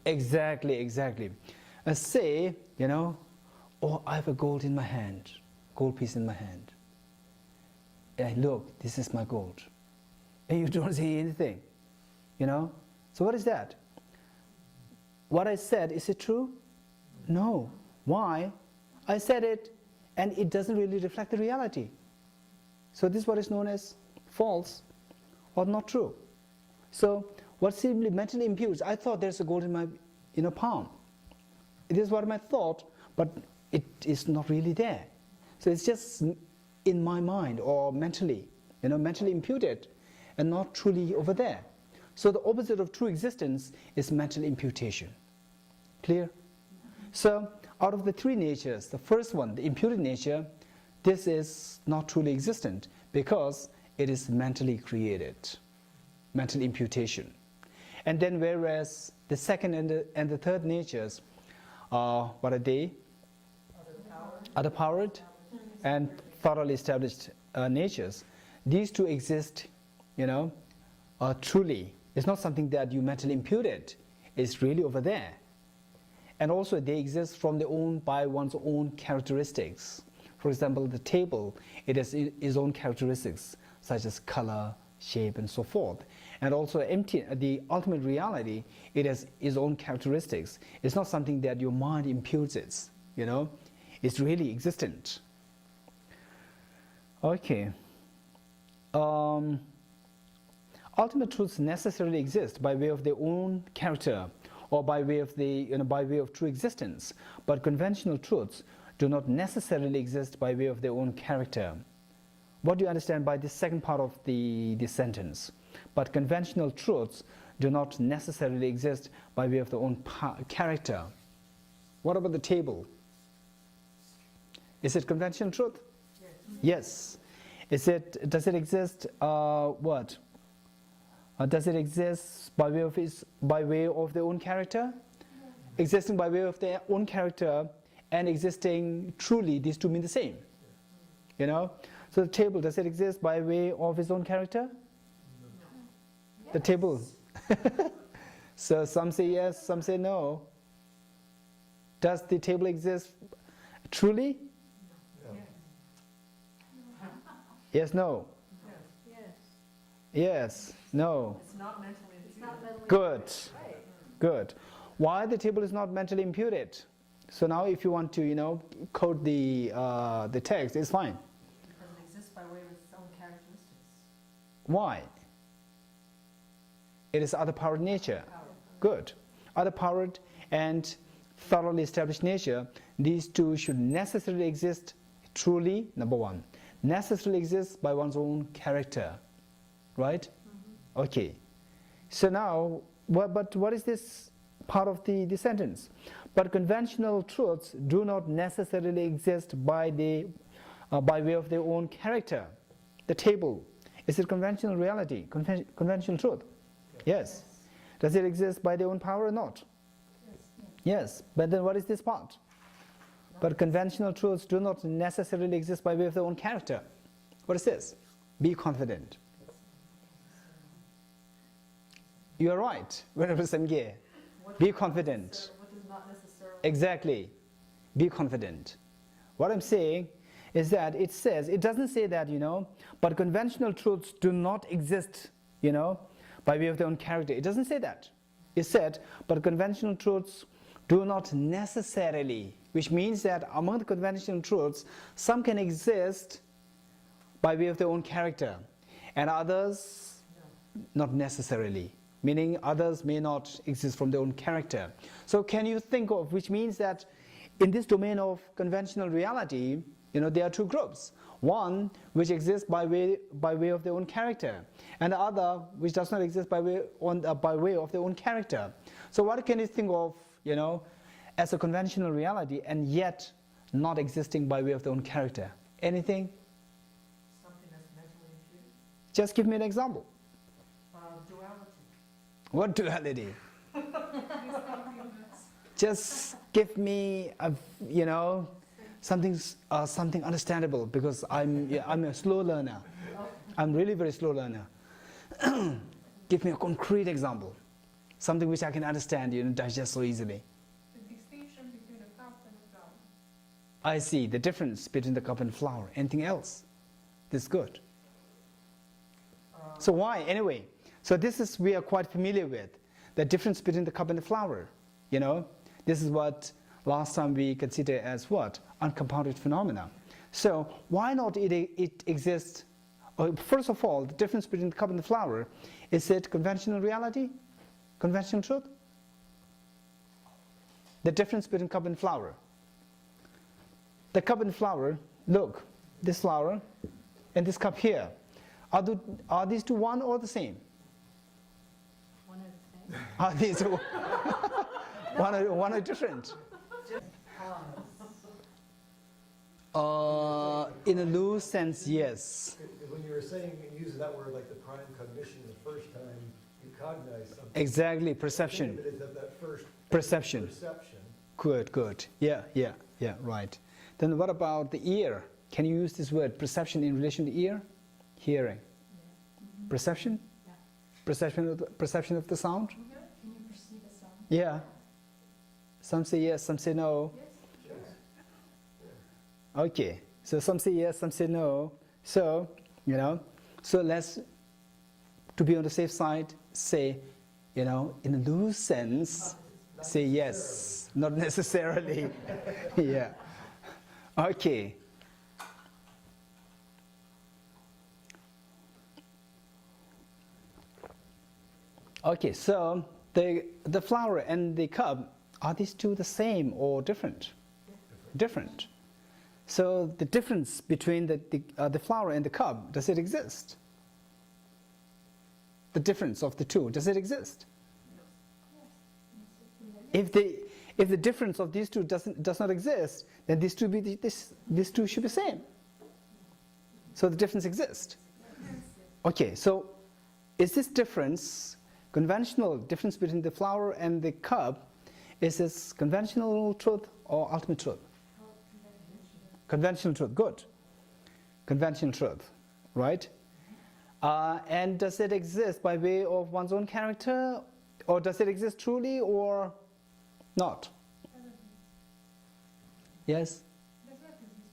Mentally. Exactly. Say, you know, oh, I have a gold in my hand, gold piece in my hand. And look, this is my gold. And you don't say anything, you know? So what is that? What I said, is it true? No. Why? I said it, and it doesn't really reflect the reality. So this is what is known as false or not true. So what simply mentally imputes, I thought there's a gold in my palm. It is what I thought, but it is not really there. So it's just in my mind or mentally, you know, mentally imputed and not truly over there. So the opposite of true existence is mental imputation. Clear? So out of the three natures, the first one, the imputed nature, this is not truly existent because it is mentally created, mental imputation. And then whereas the second and the third natures, what are they? Other-powered and thoroughly established natures. These two exist, you know, truly. It's not something that you mentally imputed. It's really over there. And also they exist from their own, by one's own characteristics. For example, the table, it has its own characteristics, such as color, shape, and so forth. And also the ultimate reality, it has its own characteristics. It's not something that your mind imputes it, you know. It's really existent. Okay. Ultimate truths necessarily exist by way of their own character, or by way of by way of true existence, but conventional truths do not necessarily exist by way of their own character. What do you understand by this second part of the sentence? But conventional truths do not necessarily exist by way of their own character. What about the table? Is it conventional truth? Yes. Does it exist? What? Does it exist by way of their own character? Existing by way of their own character and existing truly, these two mean the same. You know? So the table, does it exist by way of its own character? Yes. The table. So some say yes, some say no. Does the table exist truly? Yes, no. Yes. Yes, no. It's not mentally imputed. It's not mentally Good. Right. Good. Why the table is not mentally imputed? So now if you want to, you know, code the text, it's fine. Because it exists by way of its own characteristics. Why? It is other-powered nature. Good. Other-powered and thoroughly established nature, these two should necessarily exist truly, number one. Necessarily exists by one's own character. Right? Mm-hmm. Okay. So now, but what is this part of the sentence? But conventional truths do not necessarily exist by way of their own character. The table, is it conventional reality, conventional truth? Yes. Does it exist by their own power or not? Yes. But then what is this part? But conventional truths do not necessarily exist by way of their own character. What is this? Be confident. You are right, Venerable Samgye. Be confident. What is not necessarily? Exactly. Be confident. What I'm saying is that it says, it doesn't say that, you know, but conventional truths do not exist, you know, by way of their own character. It doesn't say that. It said, but conventional truths do not necessarily, which means that among the conventional truths, some can exist by way of their own character, and others not necessarily, meaning others may not exist from their own character. So can you think of, which means that in this domain of conventional reality, you know, there are two groups. One which exists by way of their own character, and the other which does not exist by way of their own character. So what can you think of, as a conventional reality and yet not existing by way of their own character? Anything? Something that's mentally imputed. Just give me an example. Duality. What duality? Just give me something understandable, because I'm a slow learner. I'm really very slow learner. Give me a concrete example, something which I can understand, digest so easily. The distinction between the cup and the flower. I see the difference between the cup and flower. Anything else? This is good. So why? Anyway, so we are quite familiar with the difference between the cup and the flower. This is what last time we considered as what? Uncompounded phenomena. So why not it exists? First of all, the difference between the cup and the flower, is it conventional reality? Conventional truth? The difference between cup and flower. The cup and flower, look, this flower and this cup here. Are these two one or the same? One and the same. Are these two one or different? In a loose sense, yes. When you were saying, using that word like the prime cognition the first time, you cognize something. Exactly, perception. It is at that first Perception. perception. Good. Yeah, right. Then what about the ear? Can you use this word perception in relation to ear? Hearing. Perception? Yeah. Perception of the sound? Can you perceive a sound? Yeah. Some say yes, some say no. Yes. Okay. So some say yes, some say no. So, so let's, to be on the safe side, say, in a loose sense, say yes. Not necessarily. Yeah. Okay. Okay, so the flower and the cup, are these two the same or different? Different. So the difference between the flower and the cup, does it exist? The difference of the two, does it exist? If the difference of these two does not exist, then these two should be same. So the difference exists. Okay, so is this difference, conventional difference between the flower and the cup, is this conventional truth or ultimate truth? Conventional truth, good. Conventional truth, right? And does it exist by way of one's own character, or does it exist truly or not? Yes? Does not exist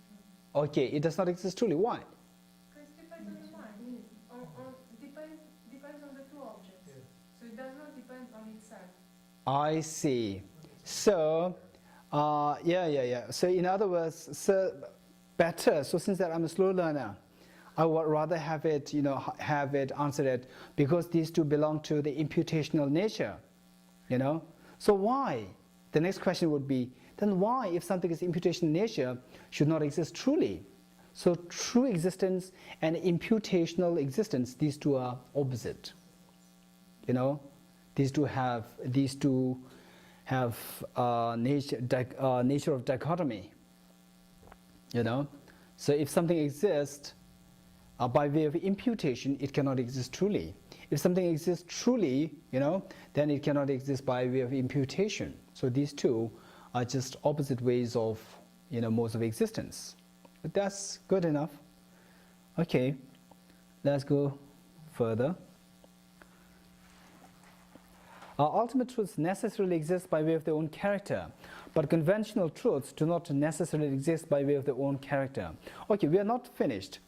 truly. Okay, it does not exist truly. Why? Because it depends on the mind. Depends on the two objects. Yeah. So it does not depend on itself. I see. So, yeah. So in other words, better. So since that I'm a slow learner, I would rather have it, have it answered it, because these two belong to the imputational nature, So why? The next question would be, then why, if something is imputational nature, should not exist truly? So true existence and imputational existence, these two are opposite. These two have nature of dichotomy. So if something exists by way of imputation, it cannot exist truly. If something exists truly, then it cannot exist by way of imputation. So these two are just opposite ways of, modes of existence. But that's good enough. Okay, let's go further. Ultimate truths necessarily exist by way of their own character, but conventional truths do not necessarily exist by way of their own character. Okay, we are not finished.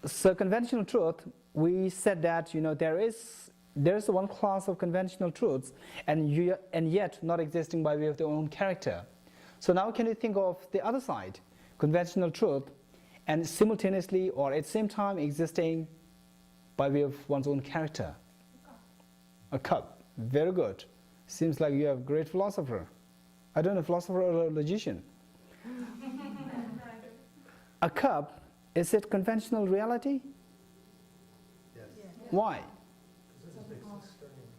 So conventional truth, we said that there is one class of conventional truths, and yet not existing by way of their own character. So now can you think of the other side, conventional truth, and simultaneously or at the same time existing by way of one's own character? A cup. Very good. Seems like you have a great philosopher. I don't know, philosopher or a logician. A cup Is it conventional reality? Yes. Why? Because this exists externally.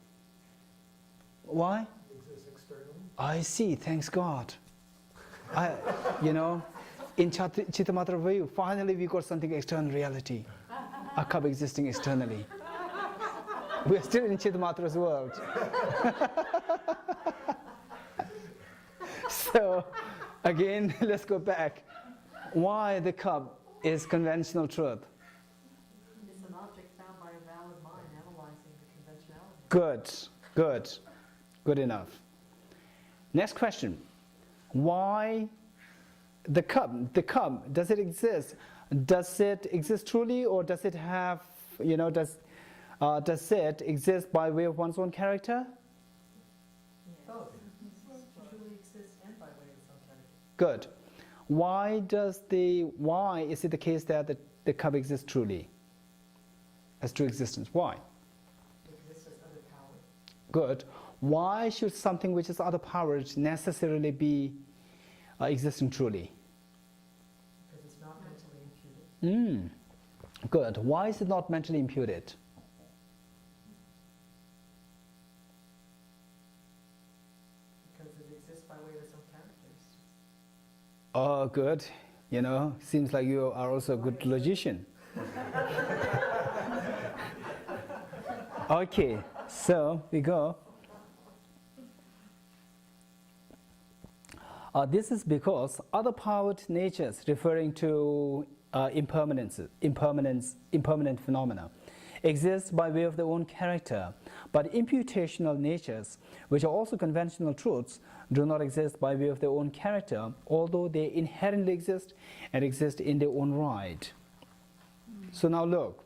Why? It exists externally. I see, thanks God. You know, in Chittamatra Vayu, finally we got something external reality. A cup existing externally. We are still in Chittamatra's world. So, again, let's go back. Why the cup is conventional truth? It's an object found by a valid mind analyzing the conventionality. Good enough. Next question. Why the cup? The cup, does it exist? Does it exist truly, or does it have, you know, does it exist by way of one's own character? Both. It truly exists and by way of its own character. Good. Why is it the case that the cup exists truly? As true existence. Why? It exists as other power. Good. Why should something which is other powered necessarily be existing truly? Because it's not mentally imputed. Good. Why is it not mentally imputed? Because it exists by way of its own characteristics. Oh, good. You know, seems like you are also a good logician. Okay, so we go. This is because other powered natures, referring to impermanent phenomena, exist by way of their own character, but imputational natures, which are also conventional truths, do not exist by way of their own character, although they inherently exist and exist in their own right. So now look,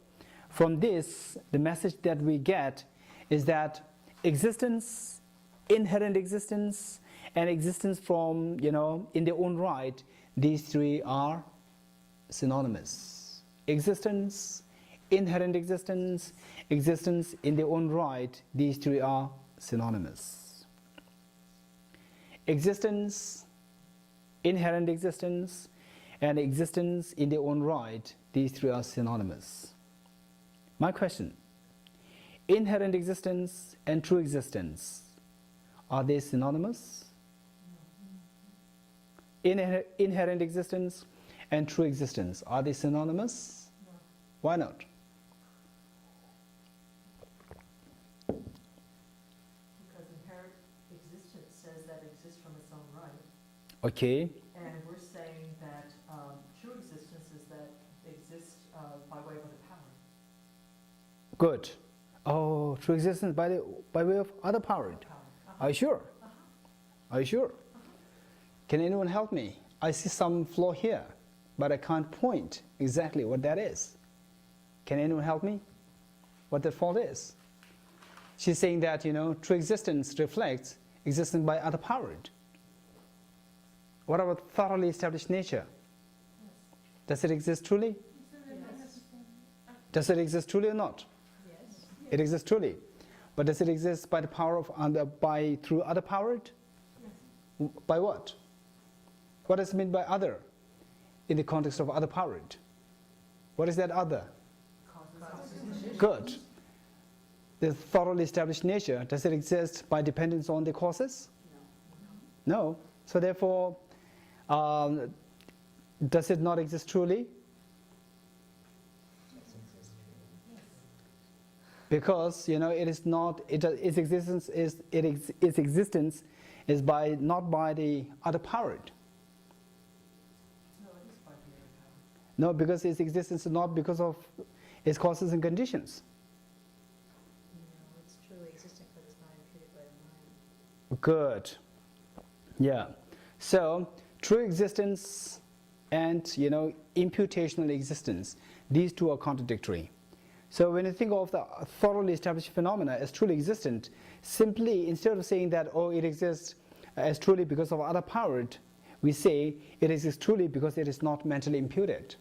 from this, the message that we get is that existence, inherent existence, and existence from, you know, in their own right, these three are synonymous. Existence, inherent existence, existence in their own right, these three are synonymous. Existence, inherent existence, and existence in their own right, these three are synonymous. My question, inherent existence and true existence, are they synonymous? Inherent existence and true existence, are they synonymous? No. Why not? Because inherent existence says that it exists from its own right. Okay, And we're saying that true existence is that it exists by way of other power. good. Oh, true existence by way of other power. Are you sure? Are you sure? Can anyone help me? I see some flaw here, but I can't point exactly what that is. Can anyone help me? What that fault is? She's saying that, you know, true existence reflects existence by other powered. What about thoroughly established nature? Does it exist truly? Yes. Does it exist truly or not? Yes. It exists truly. But does it exist by the power of through other powered? Yes. By what? What does it mean by other in the context of other powered? What is that other? Causes. Good. The thoroughly established nature, does it exist by dependence on the causes? No. So therefore, does it not exist truly? Because, you know, it is not. Its existence is not by the other powered. No, it is by the other power. No, because its existence is not because of its causes and conditions. No, it's truly existent, but it's not imputed by the mind. Good. Yeah. So true existence and, you know, imputational existence, these two are contradictory. So when you think of the thoroughly established phenomena as truly existent, simply instead of saying that, oh, it exists as truly because of other powered, we say it exists truly because it is not mentally imputed.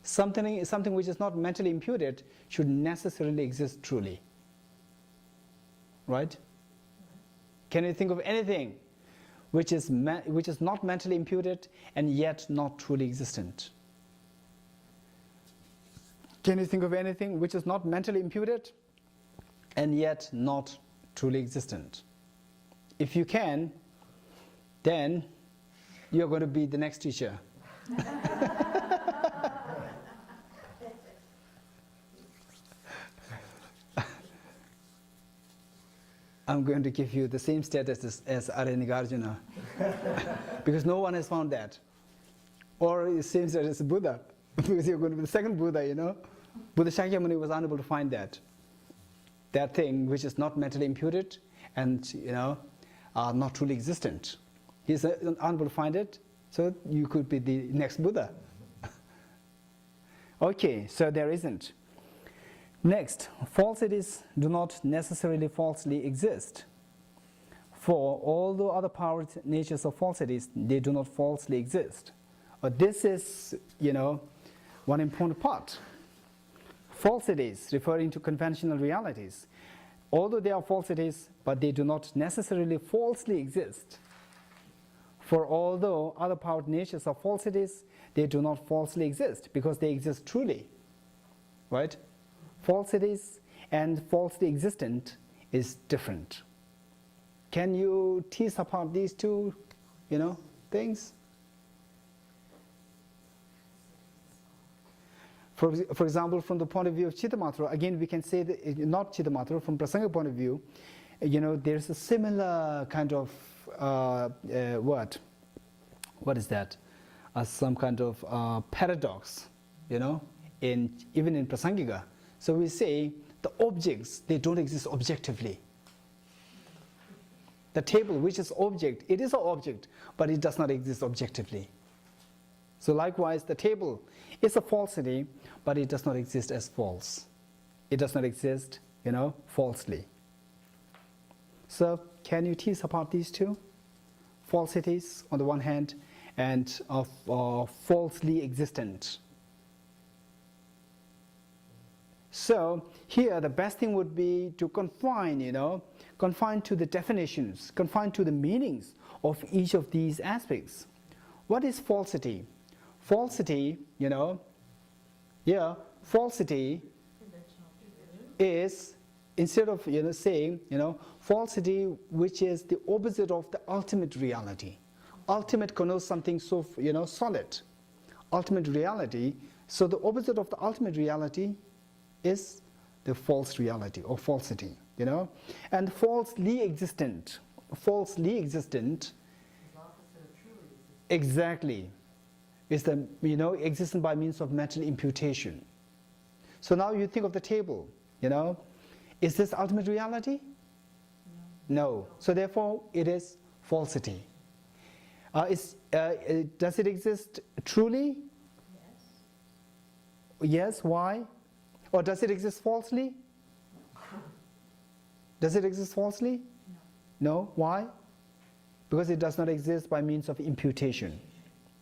Something which is not mentally imputed should necessarily exist truly. Right? Can you think of anything which is not mentally imputed and yet not truly existent? Can you think of anything which is not mentally imputed and yet not truly existent? If you can, then you're going to be the next teacher. I'm going to give you the same status as Aranigarjuna because no one has found that. Or the same status as Buddha because you're going to be the second Buddha, you know. Buddha Shakyamuni was unable to find that thing which is not mentally imputed and, you know, not truly existent. He's unable to find it, so you could be the next Buddha. Okay, so there isn't. Next, falsities do not necessarily falsely exist. For although other power natures of falsities, they do not falsely exist. But this is, you know, one important part. Falsities, referring to conventional realities, although they are falsities, but they do not necessarily falsely exist. For although other power natures are falsities, they do not falsely exist because they exist truly, right? Falsities and falsely existent is different. Can you tease apart these two, you know, things? For example, from the point of view of Chittamatra, again we can say that, not Chittamatra, from Prasanga point of view, you know, there's a similar kind of what is that? Some kind of paradox, you know, even in Prasangika. So we say the objects, they don't exist objectively. The table, which is object, it is an object, but it does not exist objectively. So likewise, the table is a falsity, but it does not exist as false. It does not exist, you know, falsely. So can you tease apart these two? Falsities on the one hand, and falsely existent. So here the best thing would be to confine to the definitions, confine to the meanings of each of these aspects. What is falsity? Falsity, you know, falsity is, instead of, you know, saying, you know, falsity which is the opposite of the ultimate reality. Ultimate connotes something so, you know, solid. Ultimate reality, so the opposite of the ultimate reality is the false reality or falsity, you know. And falsely existent, exactly, is the, you know, existent by means of mental imputation. So now you think of the table, you know, is this ultimate reality? No. So therefore it is falsity. Does it exist truly? Yes. Yes, why? Or does it exist falsely? Does it exist falsely? No. No, why? Because it does not exist by means of imputation.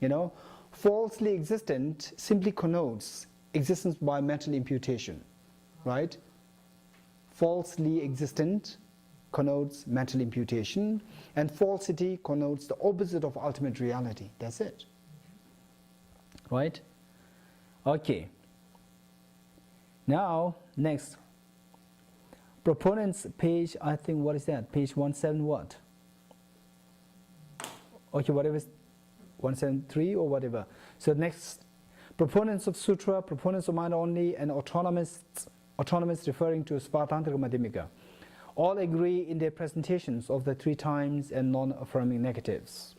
You know, falsely existent simply connotes existence by mental imputation, right? Falsely existent connotes mental imputation, and falsity connotes the opposite of ultimate reality. That's it. Right? Okay. Now, next. Proponents page, I think, what is that? Page 17 what? Okay, whatever is 173 or whatever. So next, proponents of sutra, proponents of mind only, and autonomists referring to Svatantrika Madhyamika, all agree in their presentations of the three times and non-affirming negatives.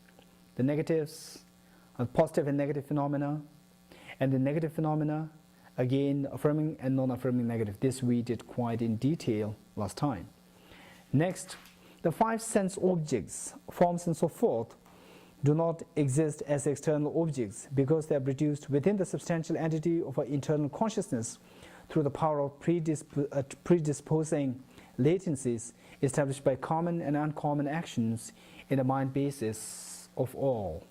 The negatives are positive and negative phenomena, and the negative phenomena, again, affirming and non-affirming negative. This we did quite in detail last time. Next, the five sense objects, forms and so forth, do not exist as external objects because they are produced within the substantial entity of our internal consciousness through the power of predisposing latencies established by common and uncommon actions in the mind basis of all.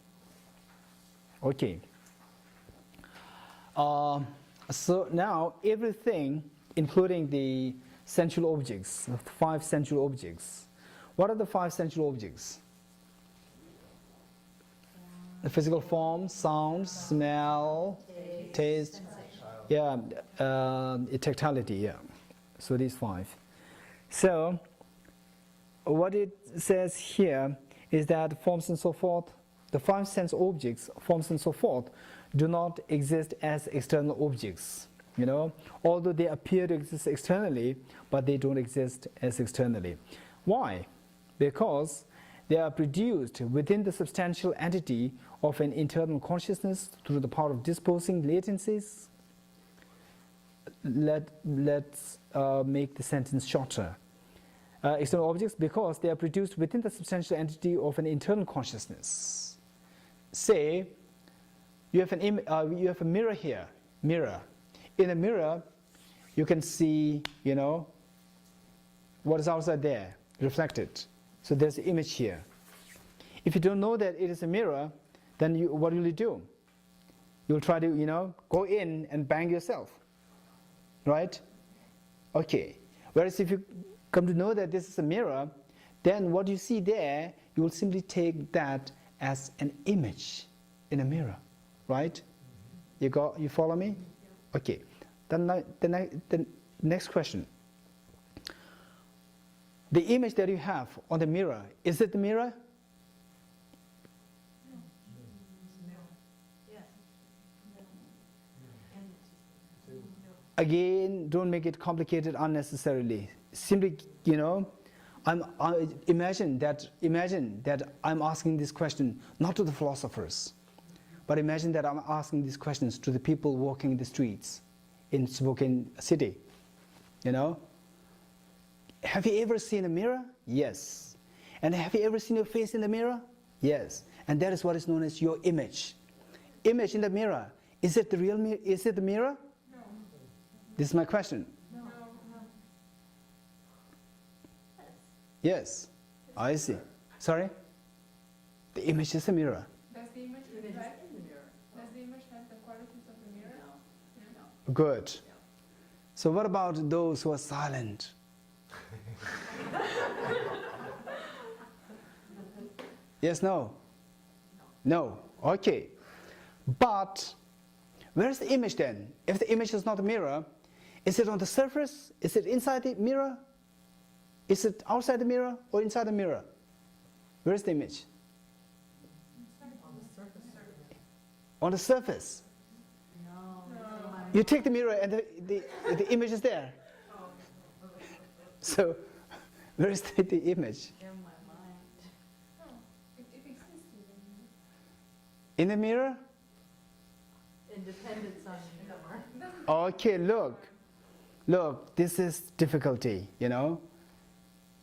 Okay. So now everything, including the sensual objects, the five sensual objects. What are the five sensual objects? The physical form, sound, smell, taste, Yeah, tactility, yeah. So these 5. So what it says here is that forms and so forth, the 5 sense objects, forms and so forth, do not exist as external objects, you know, although they appear to exist externally, but they don't exist as externally. Why? Because they are produced within the substantial entity of an internal consciousness through the power of disposing latencies. Let's make the sentence shorter. External objects because they are produced within the substantial entity of an internal consciousness. Say, you have a mirror here, mirror. In a mirror, you can see, you know, what is outside there, reflected. So there's an image here. If you don't know that it is a mirror, then what will you do? You'll try to, you know, go in and bang yourself, right? Okay. Whereas if you come to know that this is a mirror, then what you see there, you will simply take that as an image in a mirror, right? You follow me? Okay. Then the next question. The image that you have on the mirror, is it the mirror? Again, don't make it complicated unnecessarily. Simply, you know, imagine that I'm asking this question not to the philosophers, but imagine that I'm asking these questions to the people walking in the streets in Spokane City. You know, have you ever seen a mirror? Yes. And have you ever seen your face in the mirror? Yes. And that is what is known as your image. Image in the mirror. Is it the real mirror? Is it the mirror? No. This is my question. No. Yes. I see. Sorry? The image is a mirror. Does the image reflect? Does the image have the qualities of the mirror? No. Good. So what about those who are silent? Yes, no? No. Okay. But where's the image then? If the image is not a mirror, is it on the surface? Is it inside the mirror? Is it outside the mirror or inside the mirror? Where's the image? On the surface. No. You take the mirror and the image is there. So, where is the image? In my mind. No. It exists In the mirror? Independence on the mirror. Okay, look, this is difficulty, you know.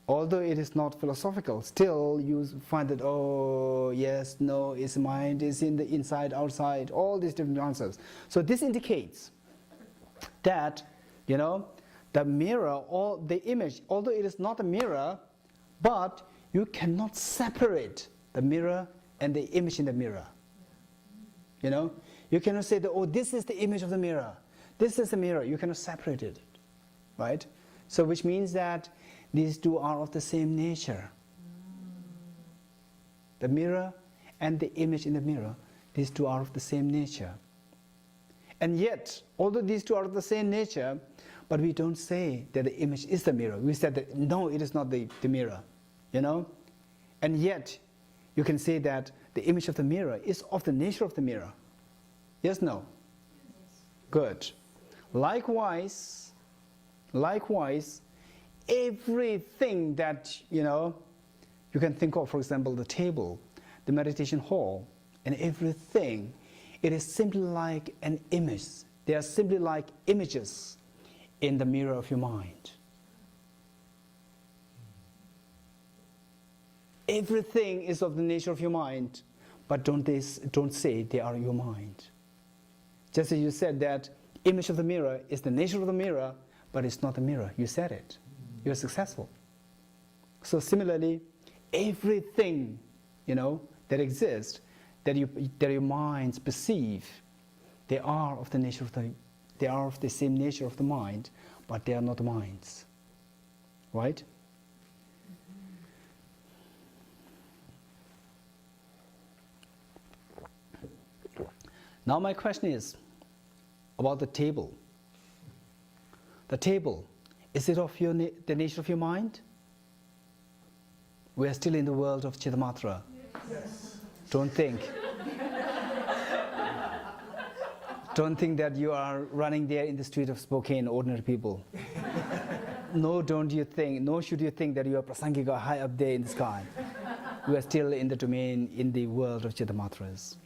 Although it is not philosophical, still you find that, oh, yes, no, its mind is in the inside, outside, all these different answers. So this indicates that, you know, the mirror or the image, although it is not a mirror, but you cannot separate the mirror and the image in the mirror. You know, you cannot say that, oh, this is the image of the mirror. This is the mirror. You cannot separate it, right? So which means that these two are of the same nature. The mirror and the image in the mirror, these two are of the same nature. And yet, although these two are of the same nature, but we don't say that the image is the mirror. We said that, no, it is not the mirror, you know? And yet, you can say that the image of the mirror is of the nature of the mirror. Yes, no? Good. Likewise, everything that, you know, you can think of, for example, the table, the meditation hall, and everything, it is simply like an image. They are simply like images in the mirror of your mind. Everything is of the nature of your mind, but don't say they are your mind. Just as you said that image of the mirror is the nature of the mirror, but it's not the mirror. You said it. You're successful. So similarly, everything, you know, that exists, that your minds perceive, they are of the same nature of the mind, but they are not minds. Right? Now my question is about the table. The table, is it of the nature of your mind? We are still in the world of Chittamatra. Yes. Don't think. Don't think that you are running there in the street of Spokane, ordinary people. No, don't you think, nor should you think that you are Prasangika high up there in the sky. We are still in the domain, in the world of Chittamatras.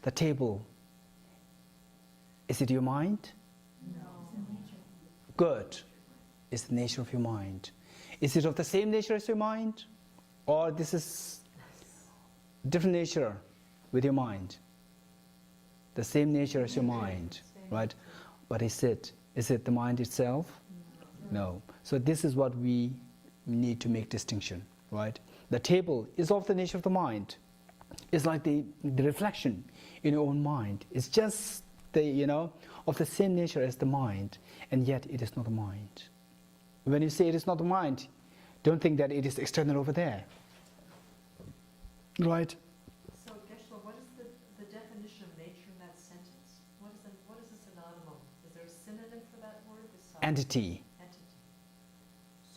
The table, is it your mind? No. Good. It's the nature of your mind. Is it of the same nature as your mind? Or this is different nature with your mind? The same nature as your mind, right? But is it the mind itself? No. So this is what we need to make distinction, right? The table is of the nature of the mind. It's like the reflection in your own mind. It's just of the same nature as the mind, and yet it is not the mind. When you say it is not the mind, don't think that it is external over there. Right? So, Geshe, what is the definition of nature in that sentence? What is a synonym? Is there a synonym for that word besides Entity. entity?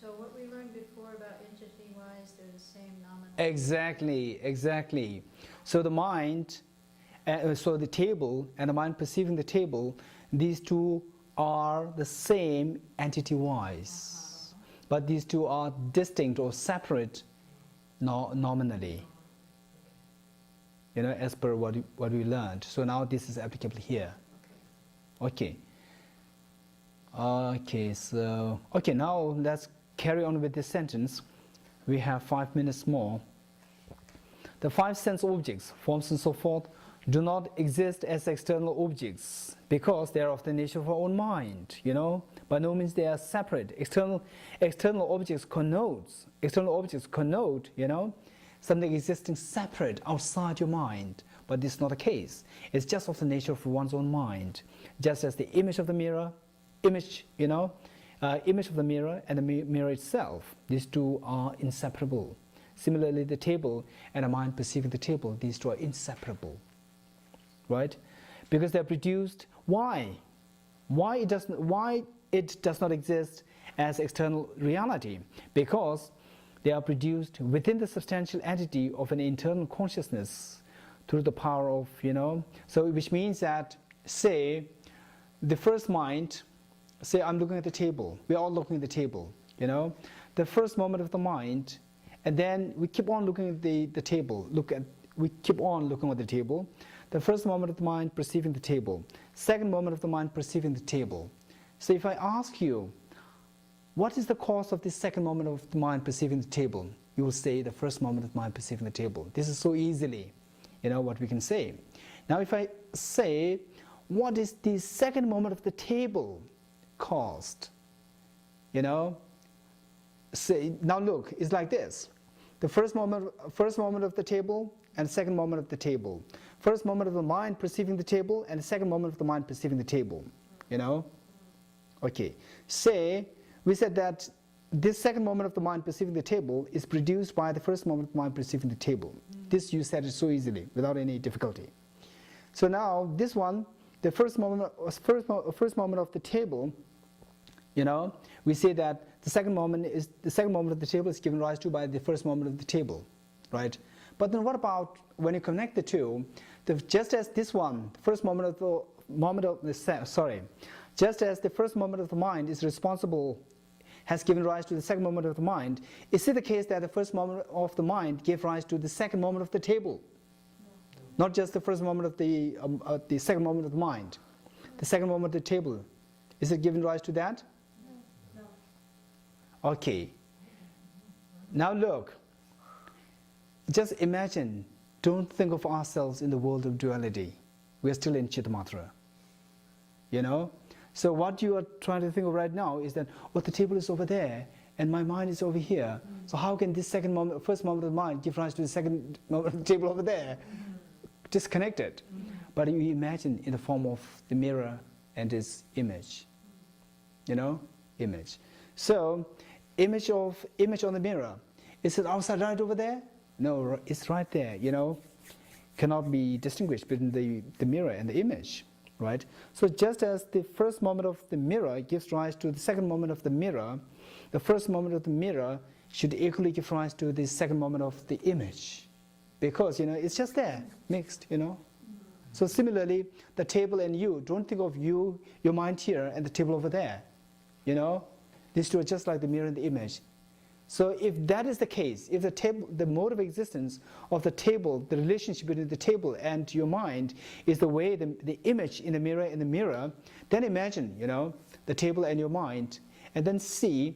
So what we learned before about entity-wise, they're the same nominal. Exactly. So the mind, so the table and the mind perceiving the table, these two are the same entity-wise. But these two are distinct or separate nominally. As per what we learned. So now this is applicable here. Okay. So now let's carry on with this sentence. We have 5 minutes more. The 5 sense objects, forms and so forth, do not exist as external objects because they are of the nature of our own mind. By no means they are separate. External objects connote, something existing separate outside your mind. But this is not the case. It's just of the nature of one's own mind. Just as the image of the mirror, image of the mirror and the mirror itself, these two are inseparable. Similarly, the table and the mind perceiving the table, these two are inseparable. Right? Because they are produced. Why? Why it does not exist as external reality? Because they are produced within the substantial entity of an internal consciousness through the power of, so which means that, say, the first mind, say I'm looking at the table, we're all looking at the table, the first moment of the mind, and then we keep on looking at the table, we keep on looking at the table, the first moment of the mind perceiving the table, second moment of the mind perceiving the table. So if I ask you, what is the cause of this second moment of the mind perceiving the table? You will say the first moment of the mind perceiving the table. This is so easily, what we can say. Now if I say, what is the second moment of the table caused? Say, now look, it's like this. The first moment of the table and the second moment of the table. First moment of the mind perceiving the table and the second moment of the mind perceiving the table. Okay. Say, we said that this second moment of the mind perceiving the table is produced by the first moment of the mind perceiving the table. This you said it so easily, without any difficulty. So now, this one, the first moment of the table, we say that the second moment of the table is given rise to by the first moment of the table, right? But then what about when you connect the two? Just as this one, the first moment of the just as the first moment of the mind is responsible, has given rise to the second moment of the mind, is it the case that the first moment of the mind gave rise to the second moment of the table? No. Not just the first moment of the second moment of the mind. The second moment of the table, is it given rise to that? No. Okay. Now look, just imagine, don't think of ourselves in the world of duality. We are still in Chittamatra. So what you are trying to think of right now is that, the table is over there and my mind is over here. So how can this first moment of the mind give rise to the second moment of the table over there? Disconnected. But you imagine in the form of the mirror and its image. Image. So, image on the mirror. Is it outside right over there? No, it's right there, Cannot be distinguished between the mirror and the image. right? So just as the first moment of the mirror gives rise to the second moment of the mirror, the first moment of the mirror should equally give rise to the second moment of the image, because it's just there, mixed. So similarly, the table and you, don't think of you, your mind here, and the table over there. These two are just like the mirror and the image. So if that is the case, if the mode of existence of the table, the relationship between the table and your mind is the way the image in the mirror, then imagine, the table and your mind, and then see,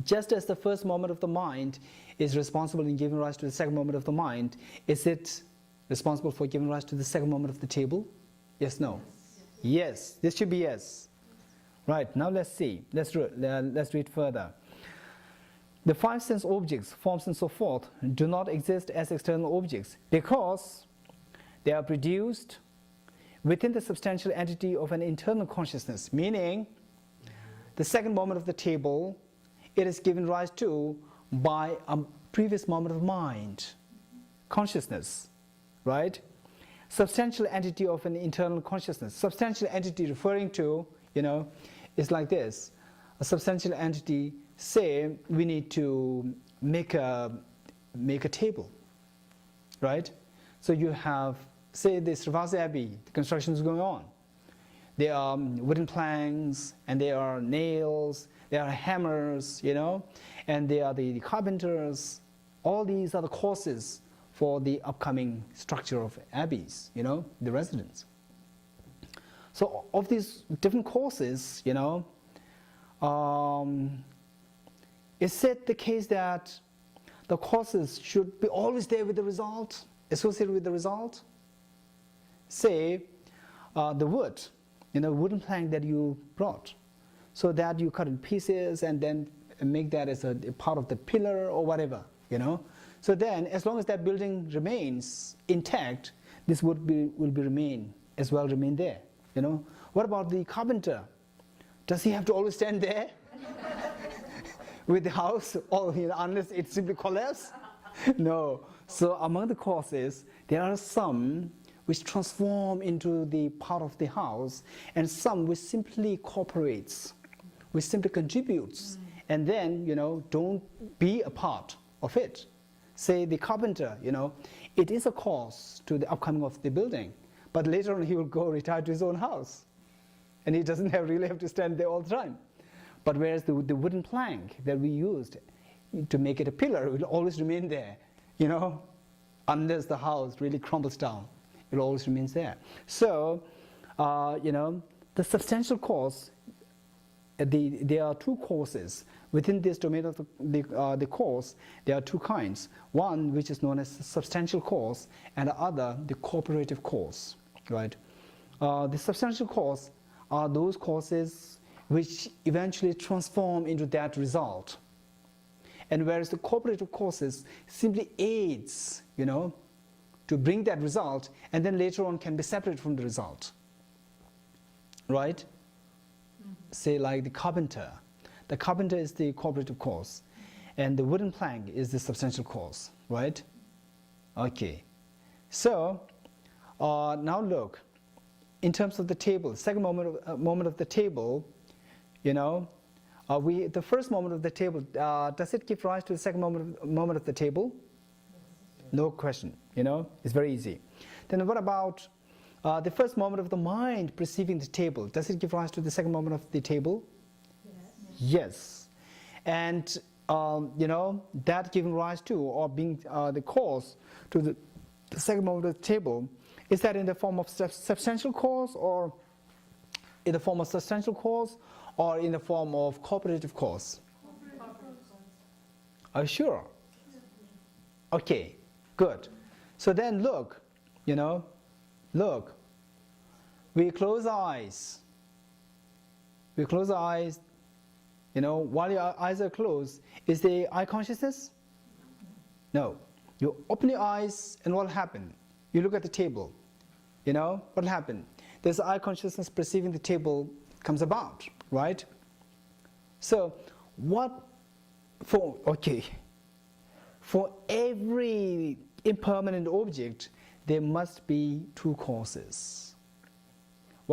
just as the first moment of the mind is responsible in giving rise to the second moment of the mind, is it responsible for giving rise to the second moment of the table? Yes, no? Yes, this should be yes. Right, now let's see. Let's read further. The five sense objects, forms and so forth, do not exist as external objects because they are produced within the substantial entity of an internal consciousness, meaning the second moment of the table, it is given rise to by a previous moment of mind, consciousness, right? Substantial entity of an internal consciousness. Substantial entity referring to, is like this. A substantial entity, say we need to make a table, right? So you have, say, the Sravasti Abbey, the construction is going on. There are wooden planks, and there are nails, there are hammers, and there are the carpenters. All these are the causes for the upcoming structure of abbeys, the residence. So of these different causes, is it the case that the causes should be always there with the result, associated with the result? Say, the wood, wooden plank that you brought, so that you cut in pieces and then make that as a part of the pillar or whatever, So then, as long as that building remains intact, this wood will remain there, What about the carpenter? Does he have to always stand there with the house, or unless it simply collapses? No. So among the causes, there are some which transform into the part of the house, and some which simply cooperates, which simply contributes, and then don't be a part of it. Say the carpenter, it is a cause to the upcoming of the building, but later on he will go retire to his own house, and he doesn't really have to stand there all the time. But whereas the wooden plank that we used to make it a pillar will always remain there, unless the house really crumbles down, it always remains there. So, the substantial cause, there are two causes. Within this domain of the cause, there are two kinds. One which is known as the substantial cause, and the other the cooperative cause, right? The substantial cause are those causes which eventually transform into that result. And whereas the cooperative causes simply aids, to bring that result, and then later on can be separated from the result, right? Say like the carpenter. The carpenter is the cooperative cause, and the wooden plank is the substantial cause, right? Okay. So now look, in terms of the table, second moment of the table, the first moment of the table, does it give rise to the second moment of the table? No question, it's very easy. Then what about the first moment of the mind perceiving the table? Does it give rise to the second moment of the table? Yes. And that giving rise to, or being the cause to the second moment of the table, is that in the form of substantial cause, or in the form of substantial cause, or in the form of cooperative cause? Are you sure? Okay, good. So then look, we close our eyes. While your eyes are closed, is there eye consciousness? No. You open your eyes, and what will happen? You look at the table. What will happen? There's eye consciousness perceiving the table comes about, right? So for every impermanent object, there must be two causes.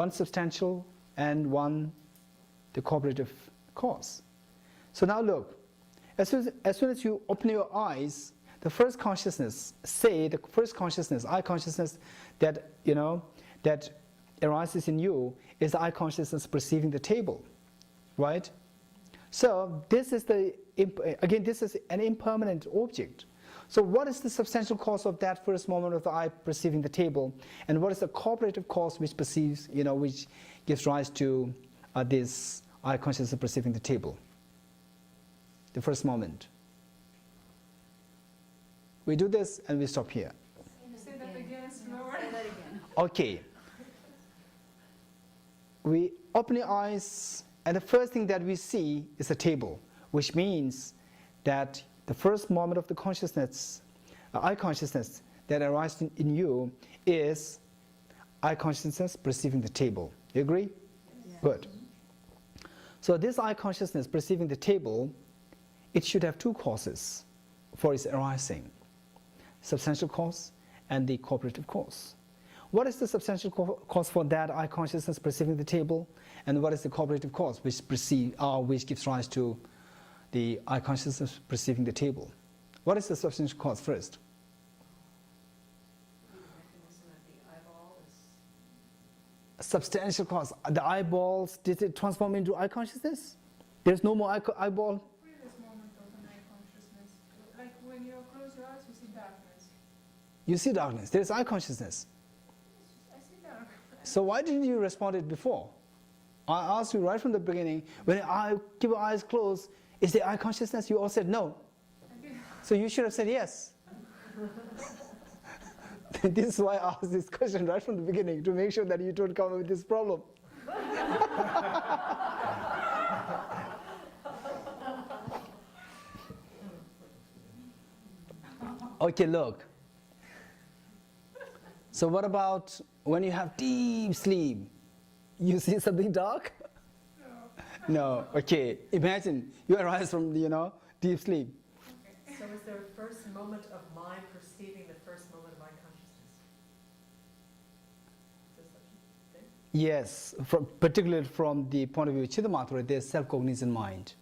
one substantial and one the cooperative cause. So now look, as soon as you open your eyes, the first consciousness, eye consciousness that, that arises in you is the eye consciousness perceiving the table, right? So this is this is an impermanent object. So what is the substantial cause of that first moment of the eye perceiving the table, and what is the cooperative cause which perceives, which gives rise to this eye consciousness perceiving the table? The first moment. We do this and we stop here. Say that again, slower. Say that again. Okay. We open your eyes, and the first thing that we see is a table, which means that the first moment of the consciousness, eye consciousness that arises in you is eye consciousness perceiving the table. You agree? Yeah. Good. So this eye consciousness perceiving the table, it should have two causes for its arising: substantial cause and the cooperative cause. What is the substantial cause for that eye consciousness perceiving the table, and what is the cooperative cause which gives rise to the eye consciousness perceiving the table? What is the substantial cause first? The mechanism of the eyeball is Substantial cause. The eyeballs, did it transform into eye consciousness? There's no more eyeball? Previous moment of an eye consciousness. Like when you close your eyes, you see darkness. You see darkness. There's eye consciousness. I see dark. So why didn't you respond it before? I asked you right from the beginning, when I keep your eyes closed, is there eye consciousness? You all said no. I did. So you should have said yes. This is why I asked this question right from the beginning, to make sure that you don't come up with this problem. Okay, look. So what about when you have deep sleep? You see something dark? No. Okay. Imagine you arise from deep sleep. So is there a first moment of mind perceiving the first moment of eye consciousness? Is there such a thing? Yes, particularly from the point of view of Chittamatra, there's self-cognizant mind.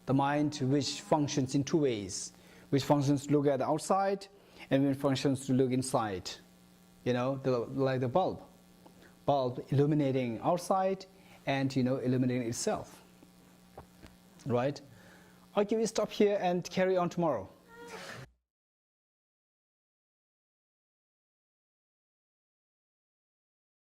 The mind which functions in two ways, which functions to look at the outside and which functions to look inside. Like the bulb. Bulb illuminating outside and illuminating itself. Right? Okay, we stop here and carry on tomorrow.